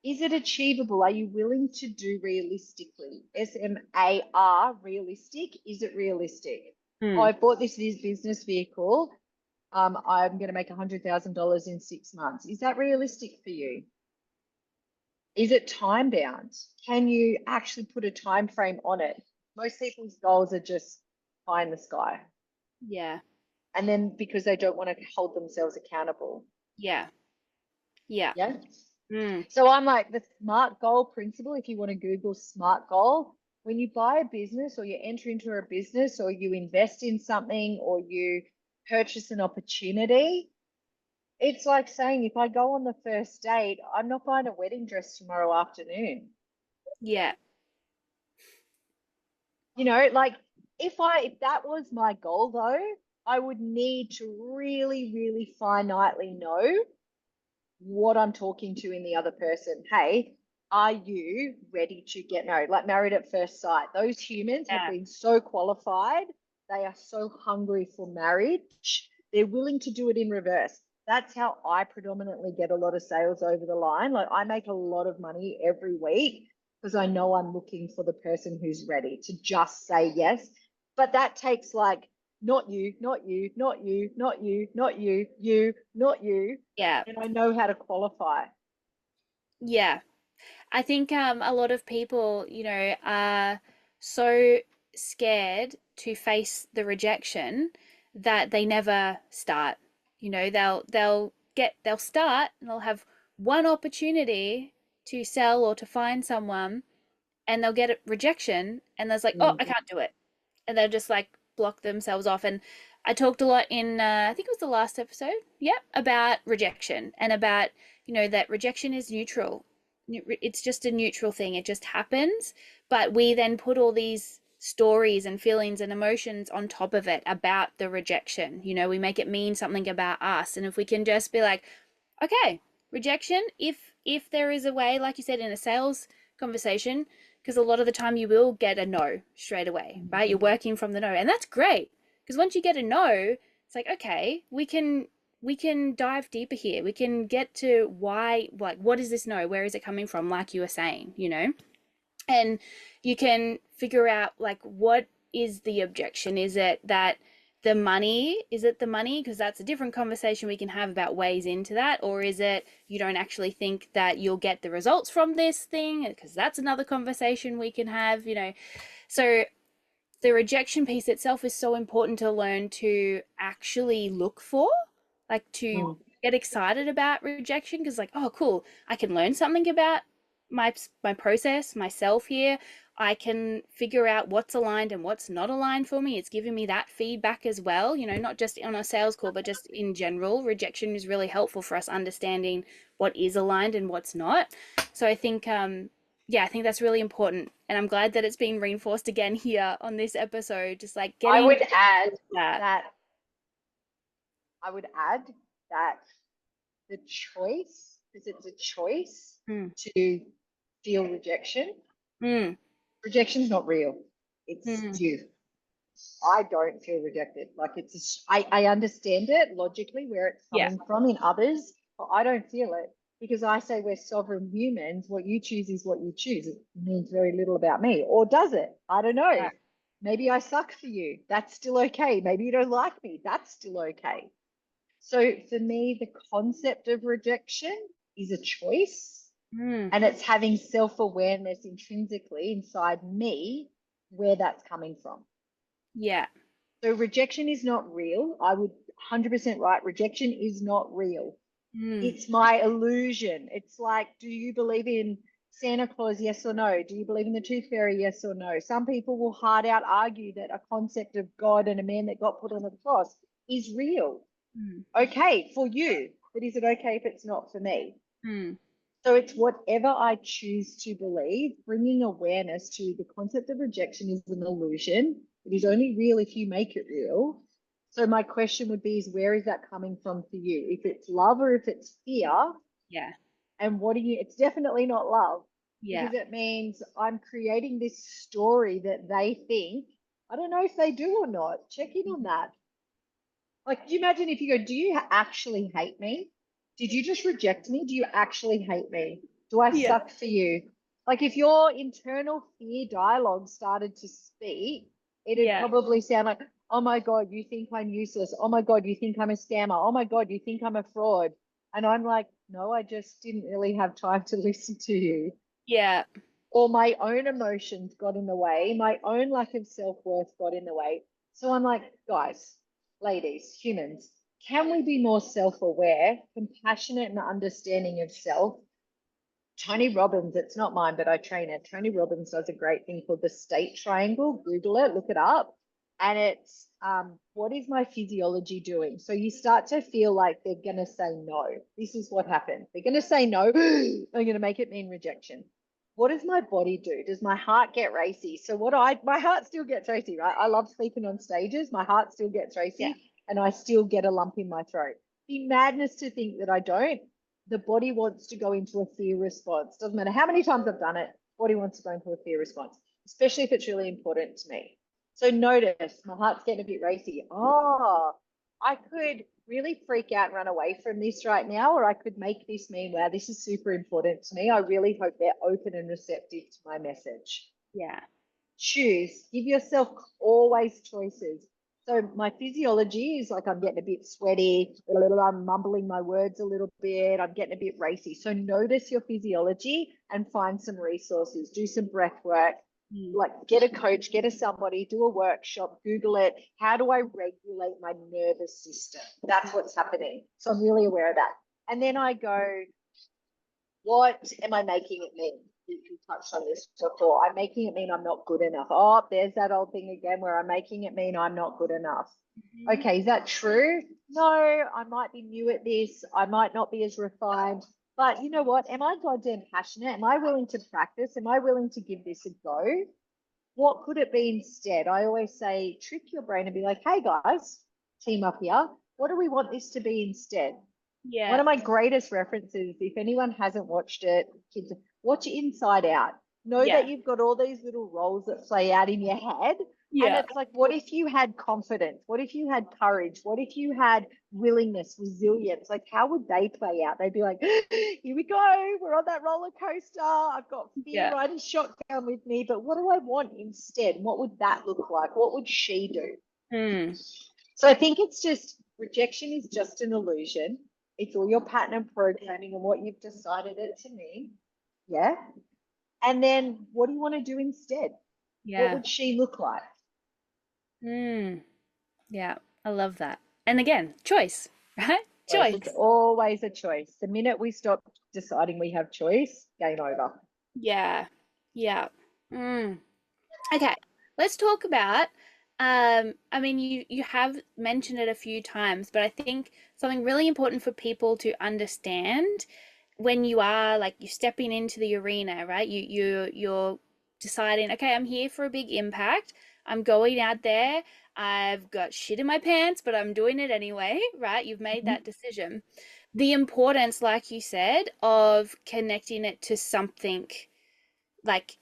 Is it achievable? Are you willing to do realistically? SMAR, realistic. Is it realistic? Oh, Mm. I bought this business vehicle. I'm going to make $100,000 in 6 months. Is that realistic for you? Is it time bound? Can you actually put a time frame on it? Most people's goals are just pie in the sky. Yeah. And then because they don't want to hold themselves accountable. Yeah. Yeah. Yeah. Mm. So I'm like, the SMART goal principle, if you want to Google SMART goal, when you buy a business or you enter into a business or you invest in something or you purchase an opportunity, it's like saying, if I go on the first date, I'm not buying a wedding dress tomorrow afternoon. Yeah. You know, like, if that was my goal though, I would need to really, really finitely know what I'm talking to in the other person. Hey, are you ready to get married? Like, married at first sight. Those humans have Yeah. been so qualified. They are so hungry for marriage. They're willing to do it in reverse. That's how I predominantly get a lot of sales over the line. Like, I make a lot of money every week because I know I'm looking for the person who's ready to just say yes. But that takes, like, not you, not you, not you, not you, not you, you, not you. Yeah. And I know how to qualify. Yeah. I think a lot of people, are so scared to face the rejection that they never start. They'll start and they'll have one opportunity to sell or to find someone, and they'll get a rejection, and there's like, oh, I Mm. can't do it. And they'll just like block themselves off. And I talked a lot in, I think it was the last episode, yeah, about rejection and about, that rejection is neutral. It's just a neutral thing. It just happens. But we then put all these stories and feelings and emotions on top of it about the rejection. We make it mean something about us. And if we can just be like, okay, rejection, if there is a way, like you said in a sales conversation, because a lot of the time you will get a no straight away, right? You're working from the no, and that's great because once you get a no, it's like, okay, we can dive deeper here. We can get to why, like, what is this no? Where is it coming from? Like you were saying, and you can figure out like what is the objection. Is it that the money? Is it the money? Because that's a different conversation we can have about ways into that. Or is it you don't actually think that you'll get the results from this thing? Because that's another conversation we can have, So the rejection piece itself is so important to learn to actually look for, like to Mm. get excited about rejection because like, oh cool, I can learn something about my process, myself here. I can figure out what's aligned and what's not aligned for me. It's giving me that feedback as well, not just on a sales call, but just in general. Rejection is really helpful for us understanding what is aligned and what's not. So I think yeah, I think that's really important. And I'm glad that it's been reinforced again here on this episode, just like I getting would add that. that I would add that the choice, because it's a choice Mm, to feel rejection. mm, Rejection's not real. It's mm, you. I don't feel rejected. Like I understand it logically where it's yeah, coming from in others, but I don't feel it because I say we're sovereign humans. What you choose is what you choose. It means very little about me, or does it? I don't know. right. Maybe I suck for you. That's still okay. Maybe you don't like me. That's still okay. So for me, the concept of rejection is a choice, Mm, and it's having self awareness intrinsically inside me where that's coming from. yeah. So rejection is not real. I would 100% right. Rejection is not real. Mm, It's my illusion. It's like, do you believe in Santa Claus? Yes or no? Do you believe in the tooth fairy? Yes or no? Some people will hard out argue that a concept of God and a man that got put on a cross is real. mm, Okay, for you, but is it okay if it's not for me? mm, So it's whatever I choose to believe, bringing awareness to the concept of rejection is an illusion. It is only real if you make it real. So my question would be is where is that coming from for you? If it's love or if it's fear, yeah, and what do you, it's definitely not love yeah, because it means I'm creating this story that they think, I don't know if they do or not. Check in on that. Like, do you imagine if you go, do you actually hate me? Did you just reject me? Do you actually hate me? Do I yeah, suck for you? Like, if your internal fear dialogue started to speak, it'd yeah, probably sound like, oh my God, you think I'm useless. Oh my God, you think I'm a scammer. Oh my God, you think I'm a fraud. And I'm like, no, I just didn't really have time to listen to you. yeah, Or my own emotions got in the way, my own lack of self worth got in the way. So I'm like, guys, ladies, humans, can we be more self aware, compassionate, and understanding of self? Tony Robbins, it's not mine, but I train it. Tony Robbins does a great thing called the state triangle. Google it, look it up. And it's what is my physiology doing? So you start to feel like they're going to say no. This is what happened. They're going to say no. I'm going to make it mean rejection. What does my body do? Does my heart get racy? So my heart still gets racy, right? I love speaking on stages. My heart still gets yeah, racy and I still get a lump in my throat. Be madness to think that I don't. The body wants to go into a fear response. Doesn't matter how many times I've done it, body wants to go into a fear response, especially if it's really important to me. So notice my heart's getting a bit racy. Oh, I could really freak out and run away from this right now, or I could make this mean, wow, this is super important to me. I really hope they're open and receptive to my message. yeah, Choose, give yourself always choices. So my physiology is like I'm getting a bit sweaty, I'm mumbling my words a little bit, I'm getting a bit racy. So notice your physiology and find some resources, do some breath work, mm, like get a coach, get a somebody, do a workshop, Google it. How do I regulate my nervous system? That's what's happening. So I'm really aware of that. And then I go, what am I making it mean? You touched on this before. I'm making it mean I'm not good enough. Oh, there's that old thing again where I'm making it mean I'm not good enough. mhm, Okay, is that true? No, I might be new at this. I might not be as refined. But you know what? Am I goddamn passionate? Am I willing to practice? Am I willing to give this a go? What could it be instead? I always say, trick your brain and be like, hey guys, team up here. What do we want this to be instead? One yeah, of my greatest references, if anyone hasn't watched it, kids, watch Inside Out. Know Yeah. that you've got all these little roles that play out in your head. And Yeah. it's like, what if you had confidence? What if you had courage? What if you had willingness, resilience? Like, how would they play out? They'd be like, here we go. We're on that roller coaster. I've got fear Yeah. riding shotgun with me. But what do I want instead? What would that look like? What would she do? Hmm. So I think it's just rejection is just an illusion. It's all your pattern and programming and what you've decided it to mean. Yeah. And then what do you want to do instead? What Yeah. would she look like? Hmm. Yeah. I love that. And again, choice, right? Choice. It's Choice. always a choice. The minute we stop deciding we have choice, game over. Yeah. Yeah. Mm. Okay, let's talk about I mean you have mentioned it a few times, but I think something really important for people to understand when you are like you stepping into the arena, right? You're deciding, okay, I'm here for a big impact. I'm going out there. I've got shit in my pants, but I'm doing it anyway, right? You've made Mhm. that decision. The importance, like you said, of connecting it to something like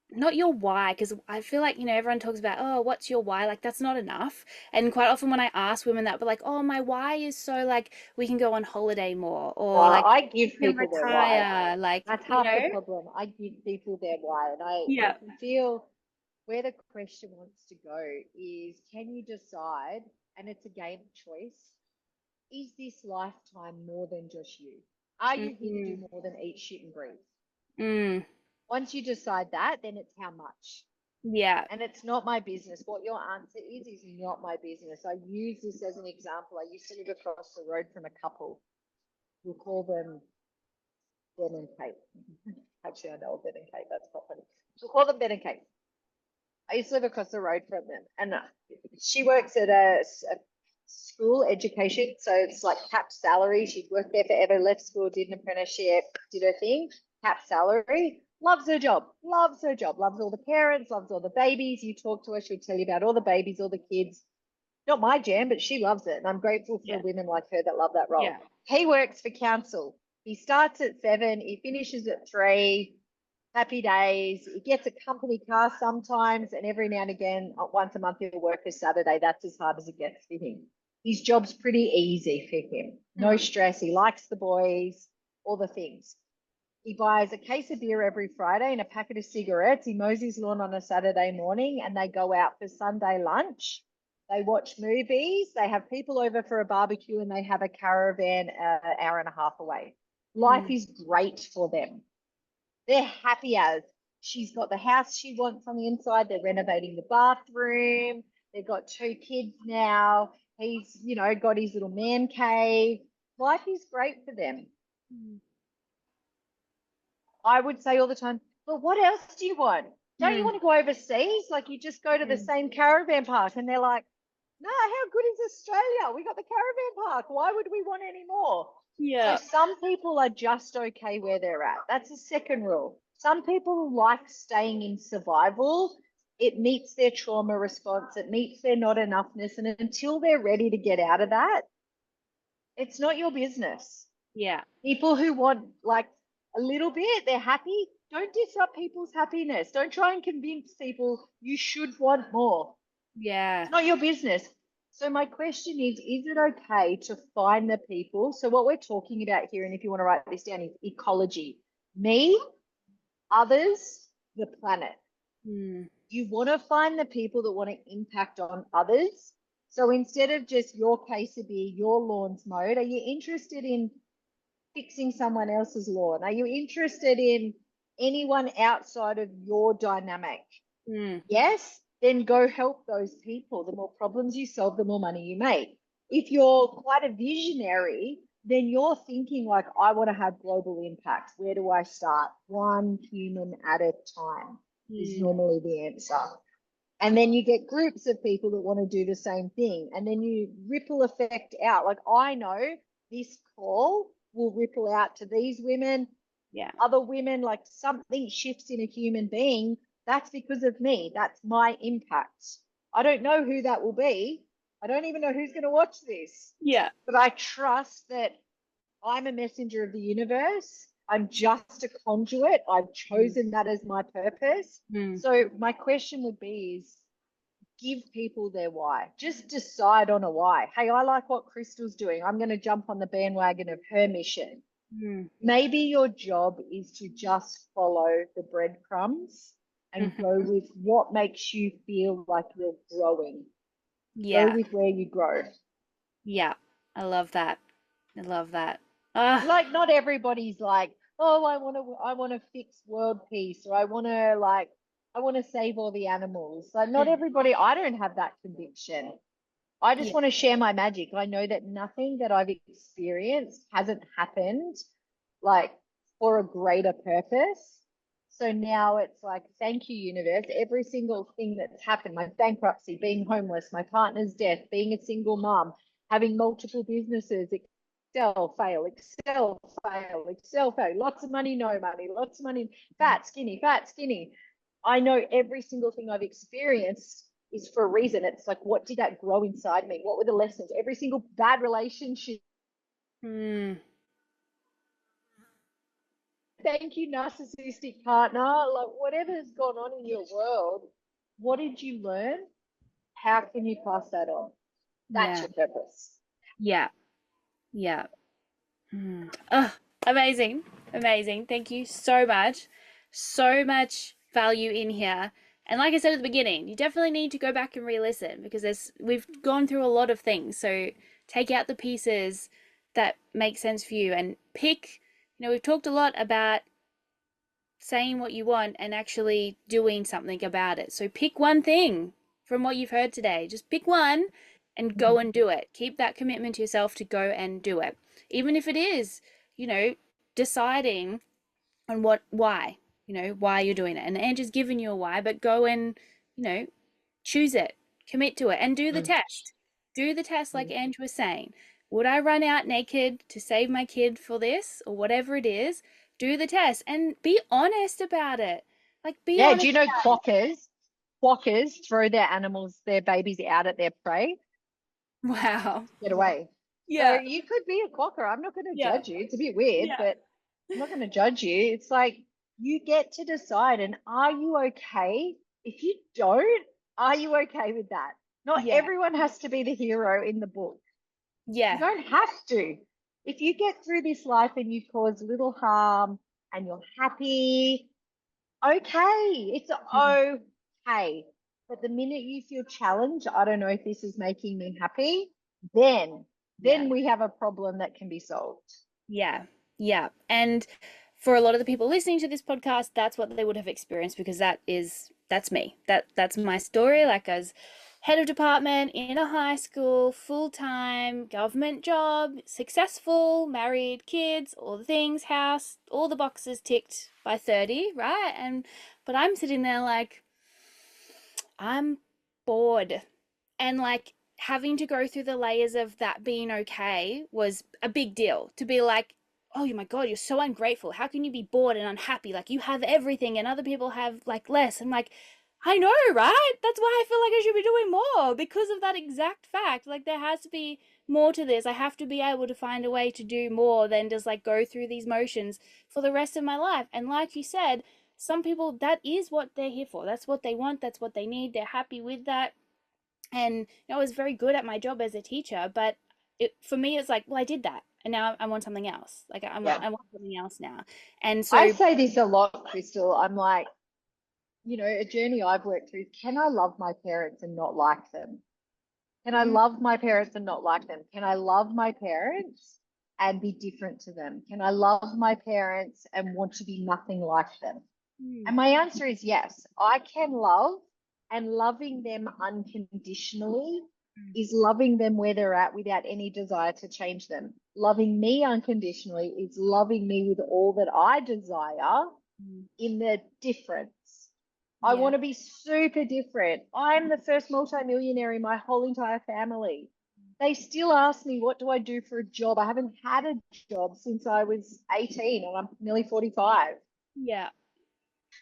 not your why, because I feel like, everyone talks about, oh, what's your why? Like, that's not enough. And quite often when I ask women that, but like, oh, my why is so like we can go on holiday more, or like I give we can people their why. retire, like, That's half the problem. I give people their why. And I Yeah. can feel where the question wants to go is can you decide, and it's a game of choice, is this lifetime more than just you? Are you here to Mm-hmm. do more than eat, shit, and breathe? Mm. Once you decide that, then it's how much. Yeah. And it's not my business. What your answer is not my business. I use this as an example. I used to live across the road from a couple. We'll call them Ben and Kate. Actually, I know Ben and Kate. That's quite funny. We'll call them Ben and Kate. I used to live across the road from them. And she works at a school education. So it's like capped salary. She'd worked there forever, left school, did an apprenticeship, did her thing, capped salary. Loves her job, loves her job, loves all the parents, loves all the babies. You talk to her, she'll tell you about all the babies, all the kids. Not my jam, but she loves it. And I'm grateful for Yeah. women like her that love that role. Yeah. He works for council. He starts at 7, he finishes at 3. Happy days. He gets a company car sometimes, and every now and again, once a month, he'll work a Saturday. That's as hard as it gets for him. His job's pretty easy for him. No Mm. stress. He likes the boys, all the things. He buys a case of beer every Friday and a packet of cigarettes. He mows his lawn on a Saturday morning and they go out for Sunday lunch. They watch movies. They have people over for a barbecue and they have a caravan an hour and a half away. Life Mm. is great for them. They're happy as she's got the house she wants on the inside. They're renovating the bathroom. They've got 2 kids now. He's, got his little man cave. Life is great for them. Mm. I would say all the time, but what else do you want? Don't you Mm. want to go overseas? Like you just go to the Mm. same caravan park and they're like, no, how good is Australia? We got the caravan park. Why would we want any more? So Yeah. some people are just okay where they're at. That's the second rule. Some people like staying in survival. It meets their trauma response. It meets their not enoughness. And until they're ready to get out of that, it's not your business. Yeah. People who want like a little bit, they're happy. Don't disrupt people's happiness. Don't try and convince people you should want more. Yeah. It's not your business. So my question is it okay to find the people? So what we're talking about here, and if you want to write this down, is ecology. Me, others, the planet. Mm. You want to find the people that want to impact on others. So instead of just your case of beer, your lawn's mowed, are you interested in fixing someone else's lawn? Are you interested in anyone outside of your dynamic? Mm. Yes, then go help those people. The more problems you solve, the more money you make. If you're quite a visionary, then you're thinking like, I want to have global impact. Where do I start? One human at a time is Mm. normally the answer. And then you get groups of people that want to do the same thing. And then you ripple effect out. Like I know this call will ripple out to these women, Yeah. other women, like something shifts in a human being. That's because of me. That's my impact. I don't know who that will be. I don't even know who's going to watch this. Yeah. But I trust that I'm a messenger of the universe. I'm just a conduit. I've Mm. chosen that as my purpose. Mm. So my question would be is give people their why. Just decide on a why. Hey, I like what Crystal's doing. I'm going to jump on the bandwagon of her mission. Mm. Maybe your job is to just follow the breadcrumbs and go Mhm. with what makes you feel like you're growing. Go Yeah. with where you grow. Yeah. I love that. I love that. Ah, Like not everybody's like, oh, I want to fix world peace, or I want to save all the animals. Like not mm. everybody, I don't have that conviction. I just Yeah. want to share my magic. I know that nothing that I've experienced hasn't happened like for a greater purpose. So now it's like, thank you, universe. Every single thing that's happened, my bankruptcy, being homeless, my partner's death, being a single mom, having multiple businesses, Excel, fail, Excel, fail, lots of money, no money, lots of money, fat, skinny, fat, skinny. I know every single thing I've experienced is for a reason. It's like, what did that grow inside me? What were the lessons? Every single bad relationship. Mm. Thank you, narcissistic partner. Like, whatever's gone on in your world, what did you learn? How can you pass that on? That's Yeah. your purpose. Yeah. Yeah. Mm. Oh, amazing. Amazing. Thank you so much. So much value in here. And like I said at the beginning, you definitely need to go back and re-listen because we've gone through a lot of things. So take out the pieces that make sense for you and pick, we've talked a lot about saying what you want and actually doing something about it. So pick one thing from what you've heard today. Just pick one and go and do it. Keep that commitment to yourself to go and do it. Even if it is, you know, deciding on why you're doing it. And Angie's given you a why, but go and, you know, choose it, commit to it, and do the test. Do the test, like Ange was saying. Would I run out naked to save my kid for this or whatever it is? Do the test and be honest about it. Like, be Yeah, do honest you know about quackers throw their animals, their babies out at their prey it. Wow. to get away? So Yeah. you could be a quacker. I'm not going to Yeah. judge you. It's a bit weird, Yeah. but I'm not going to judge you. It's like you get to decide. And are you okay? If you don't, are you okay with that? Not Yeah. everyone has to be the hero in the book. You Yeah. don't have to. If you get through this life and you cause little harm and you're happy, okay, it's Mm. okay. But the minute you feel challenged, I don't know if this is making me happy, then Yeah. then we have a problem that can be solved. Yeah. Yeah. And for a lot of the people listening to this podcast, that's what they would have experienced because that's me. That's my story. Like I was head of department in a high school, full-time government job, successful, married, kids, all the things, house, all the boxes ticked by 30, right? And but I'm sitting there like I'm bored. And like having to go through the layers of that being okay was a big deal. To be like, oh my God, you're so ungrateful. How can you be bored and unhappy? Like you have everything and other people have like less. I'm like, I know, right? That's why I feel like I should be doing more because of that exact fact. Like there has to be more to this. I have to be able to find a way to do more than just like go through these motions for the rest of my life. And like you said, some people, that is what they're here for. That's what they want. That's what they need. They're happy with that. And I was very good at my job as a teacher, but for me it's like, well, I did that and now I want something else. Like Yeah. I want something else now. And I so say this a lot, Crystal. I'm like, a journey I've worked through. Can I love my parents and not like them? Can I mm, love my parents and not like them? Can I love my parents and be different to them? Can I love my parents and want to be nothing like them? mm, And my answer is yes. I can love, and loving them unconditionally mm, is loving them where they're at without any desire to change them. Loving me unconditionally is loving me with all that I desire mm. in the difference. I Yeah. want to be super different. I'm the first multimillionaire in my whole entire family. They still ask me, what do I do for a job? I haven't had a job since I was 18 and I'm nearly 45. Yeah.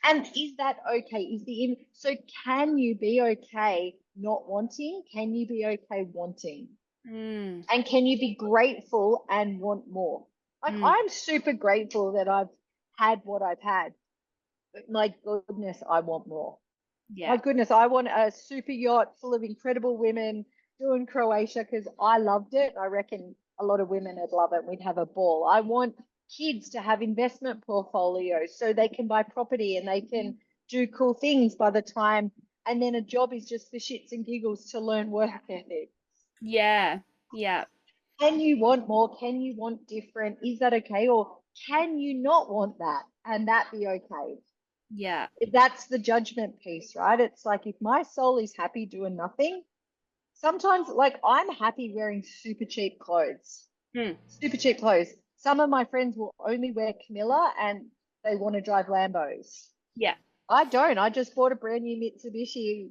And is that okay? So can you be okay not wanting? Can you be okay wanting? mm, And can you be grateful and want more? Like, Mm. I'm super grateful that I've had what I've had. But my goodness, I want more. My Yeah. goodness, I want a super yacht full of incredible women doing Croatia because I loved it. I reckon a lot of women would love it. We'd have a ball. I want kids to have investment portfolios so they can buy property and they can do cool things by the time. And then a job is just for shits and giggles to learn work ethic. Yeah. Yeah. Can you want more? Can you want different? Is that okay? Or can you not want that and that be okay? Yeah. That's the judgment piece, right? It's like if my soul is happy doing nothing, sometimes like I'm happy wearing super cheap clothes. Mm. Super cheap clothes. Some of my friends will only wear Camilla and they want to drive Lambos. Yeah. I don't. I just bought a brand new Mitsubishi,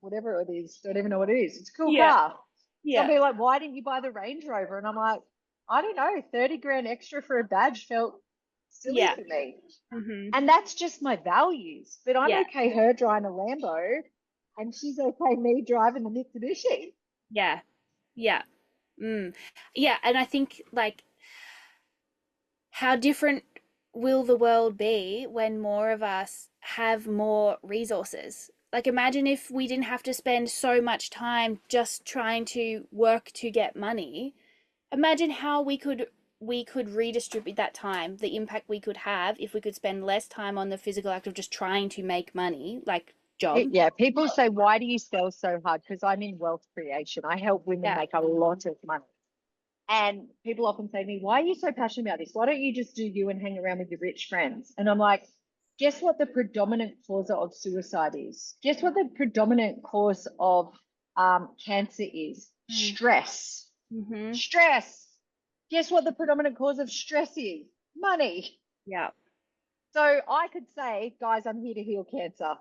whatever it is. Don't even know what it is. It's a cool Yeah. car. Yeah. Somebody like, why didn't you buy the Range Rover? And I'm like, I don't know. 30 grand extra for a badge felt silly Yeah. for me. Mm-hmm. And that's just my values. But I'm Yeah. okay her driving a Lambo and she's okay me driving the Mitsubishi. Yeah. Yeah. Mm. Yeah. And I think like how different will the world be when more of us have more resources? Like, imagine if we didn't have to spend so much time just trying to work to get money. Imagine how we could redistribute that time, the impact we could have if we could spend less time on the physical act of just trying to make money, like job. Yeah, people say, why do you sell so hard? Because I'm in wealth creation. I help women Yeah. make a lot of money. And people often say to me, why are you so passionate about this? Why don't you just do you and hang around with your rich friends? And I'm like, guess what the predominant cause of suicide is? Guess what the predominant cause of cancer is? Mm. Stress. Mm-hmm. Stress. Guess what the predominant cause of stress is? Money. Yeah. So I could say, guys, I'm here to heal cancer.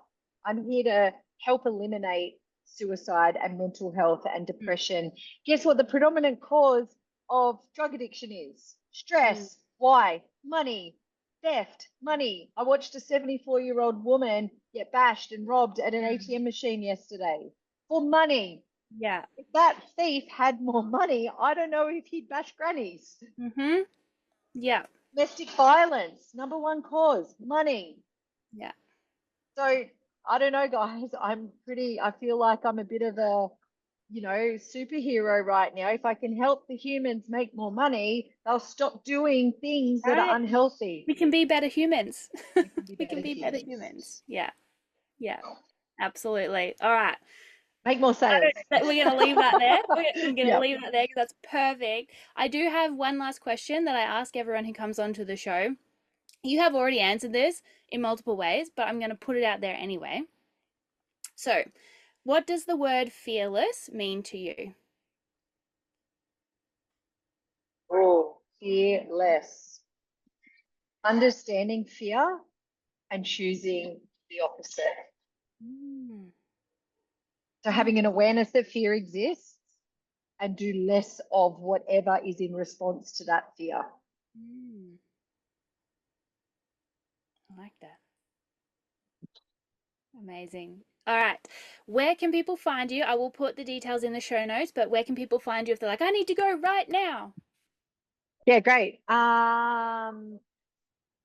I'm here to help eliminate suicide and mental health and depression. Guess what the predominant cause of drug addiction is? Mm. Stress. Why? Money. Theft. Money. I watched a 74-year-old woman get bashed and robbed at an Mm. ATM machine yesterday for money. Yeah. If that thief had more money, I don't know if he'd bash grannies. Mm-hmm. Yeah. Domestic violence, number one cause, money. Yeah. So I don't know, guys. I feel like I'm a bit of a, superhero right now. If I can help the humans make more money, they'll stop doing things that are Right. unhealthy. We can be better humans. We can be We can better be better humans. humans. Yeah. Yeah. Absolutely. All right. Make more sales. We're going to leave that there. We're going to Yeah. leave that there because that's perfect. I do have one last question that I ask everyone who comes onto the show. You have already answered this in multiple ways, but I'm going to put it out there anyway. So, what does the word fearless mean to you? Oh, fearless. Understanding fear and choosing the opposite. Mm, So mm, having an awareness that fear exists and do less of whatever is in response to that fear. mm. I like that. Amazing. All right. Where can people find you? I will put the details in the show notes, but where can people find you if they're like, I need to go right now? Yeah, great.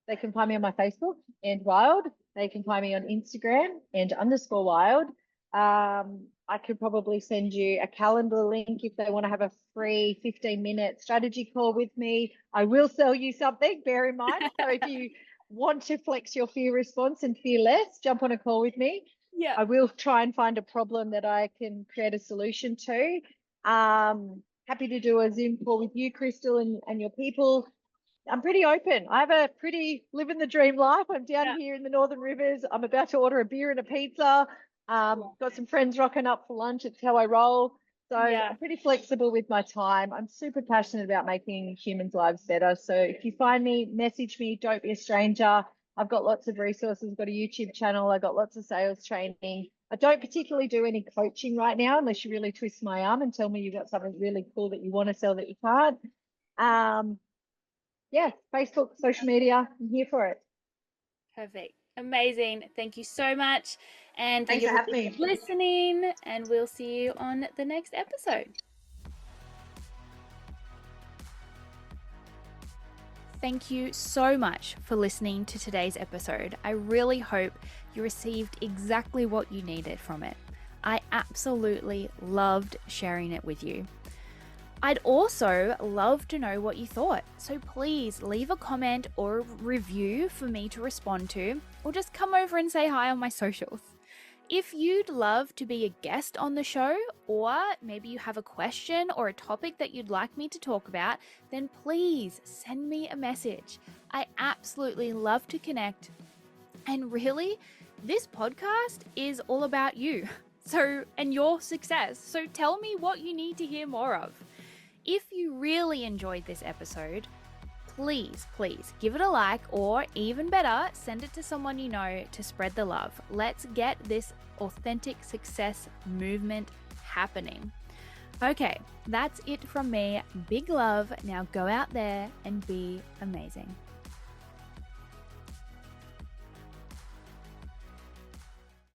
They can find me on my Facebook, Ange Wild. They can find me on Instagram, Ange_Wild. I could probably send you a calendar link if they want to have a free 15-minute strategy call with me. I will sell you something, bear in mind. So if you want to flex your fear response and fear less, jump on a call with me. Yeah. I will try and find a problem that I can create a solution to. Happy to do a Zoom call with you, Crystal, and your people. I'm pretty open. I have a pretty living the dream life. I'm down Yeah. here in the Northern Rivers. I'm about to order a beer and a pizza. Yeah. Got some friends rocking up for lunch. It's how I roll. So Yeah. I'm pretty flexible with my time. I'm super passionate about making humans' lives better. So if you find me, message me. Don't be a stranger. I've got lots of resources. I've got a YouTube channel. I've got lots of sales training. I don't particularly do any coaching right now unless you really twist my arm and tell me you've got something really cool that you want to sell that you can't. Yeah, Facebook, social media. I'm here for it. Perfect. Amazing. Thank you so much. And thank Thanks you for having everybody me. for listening. And we'll see you on the next episode. Thank you so much for listening to today's episode. I really hope you received exactly what you needed from it. I absolutely loved sharing it with you. I'd also love to know what you thought, so please leave a comment or a review for me to respond to, or just come over and say hi on my socials. If you'd love to be a guest on the show, or maybe you have a question or a topic that you'd like me to talk about, then please send me a message. I absolutely love to connect. And really, this podcast is all about you. And your success. So tell me what you need to hear more of. If you really enjoyed this episode, please give it a like, or even better, send it to someone you know to spread the love. Let's get this authentic success movement happening. Okay, that's it from me. Big love. Now go out there and be amazing.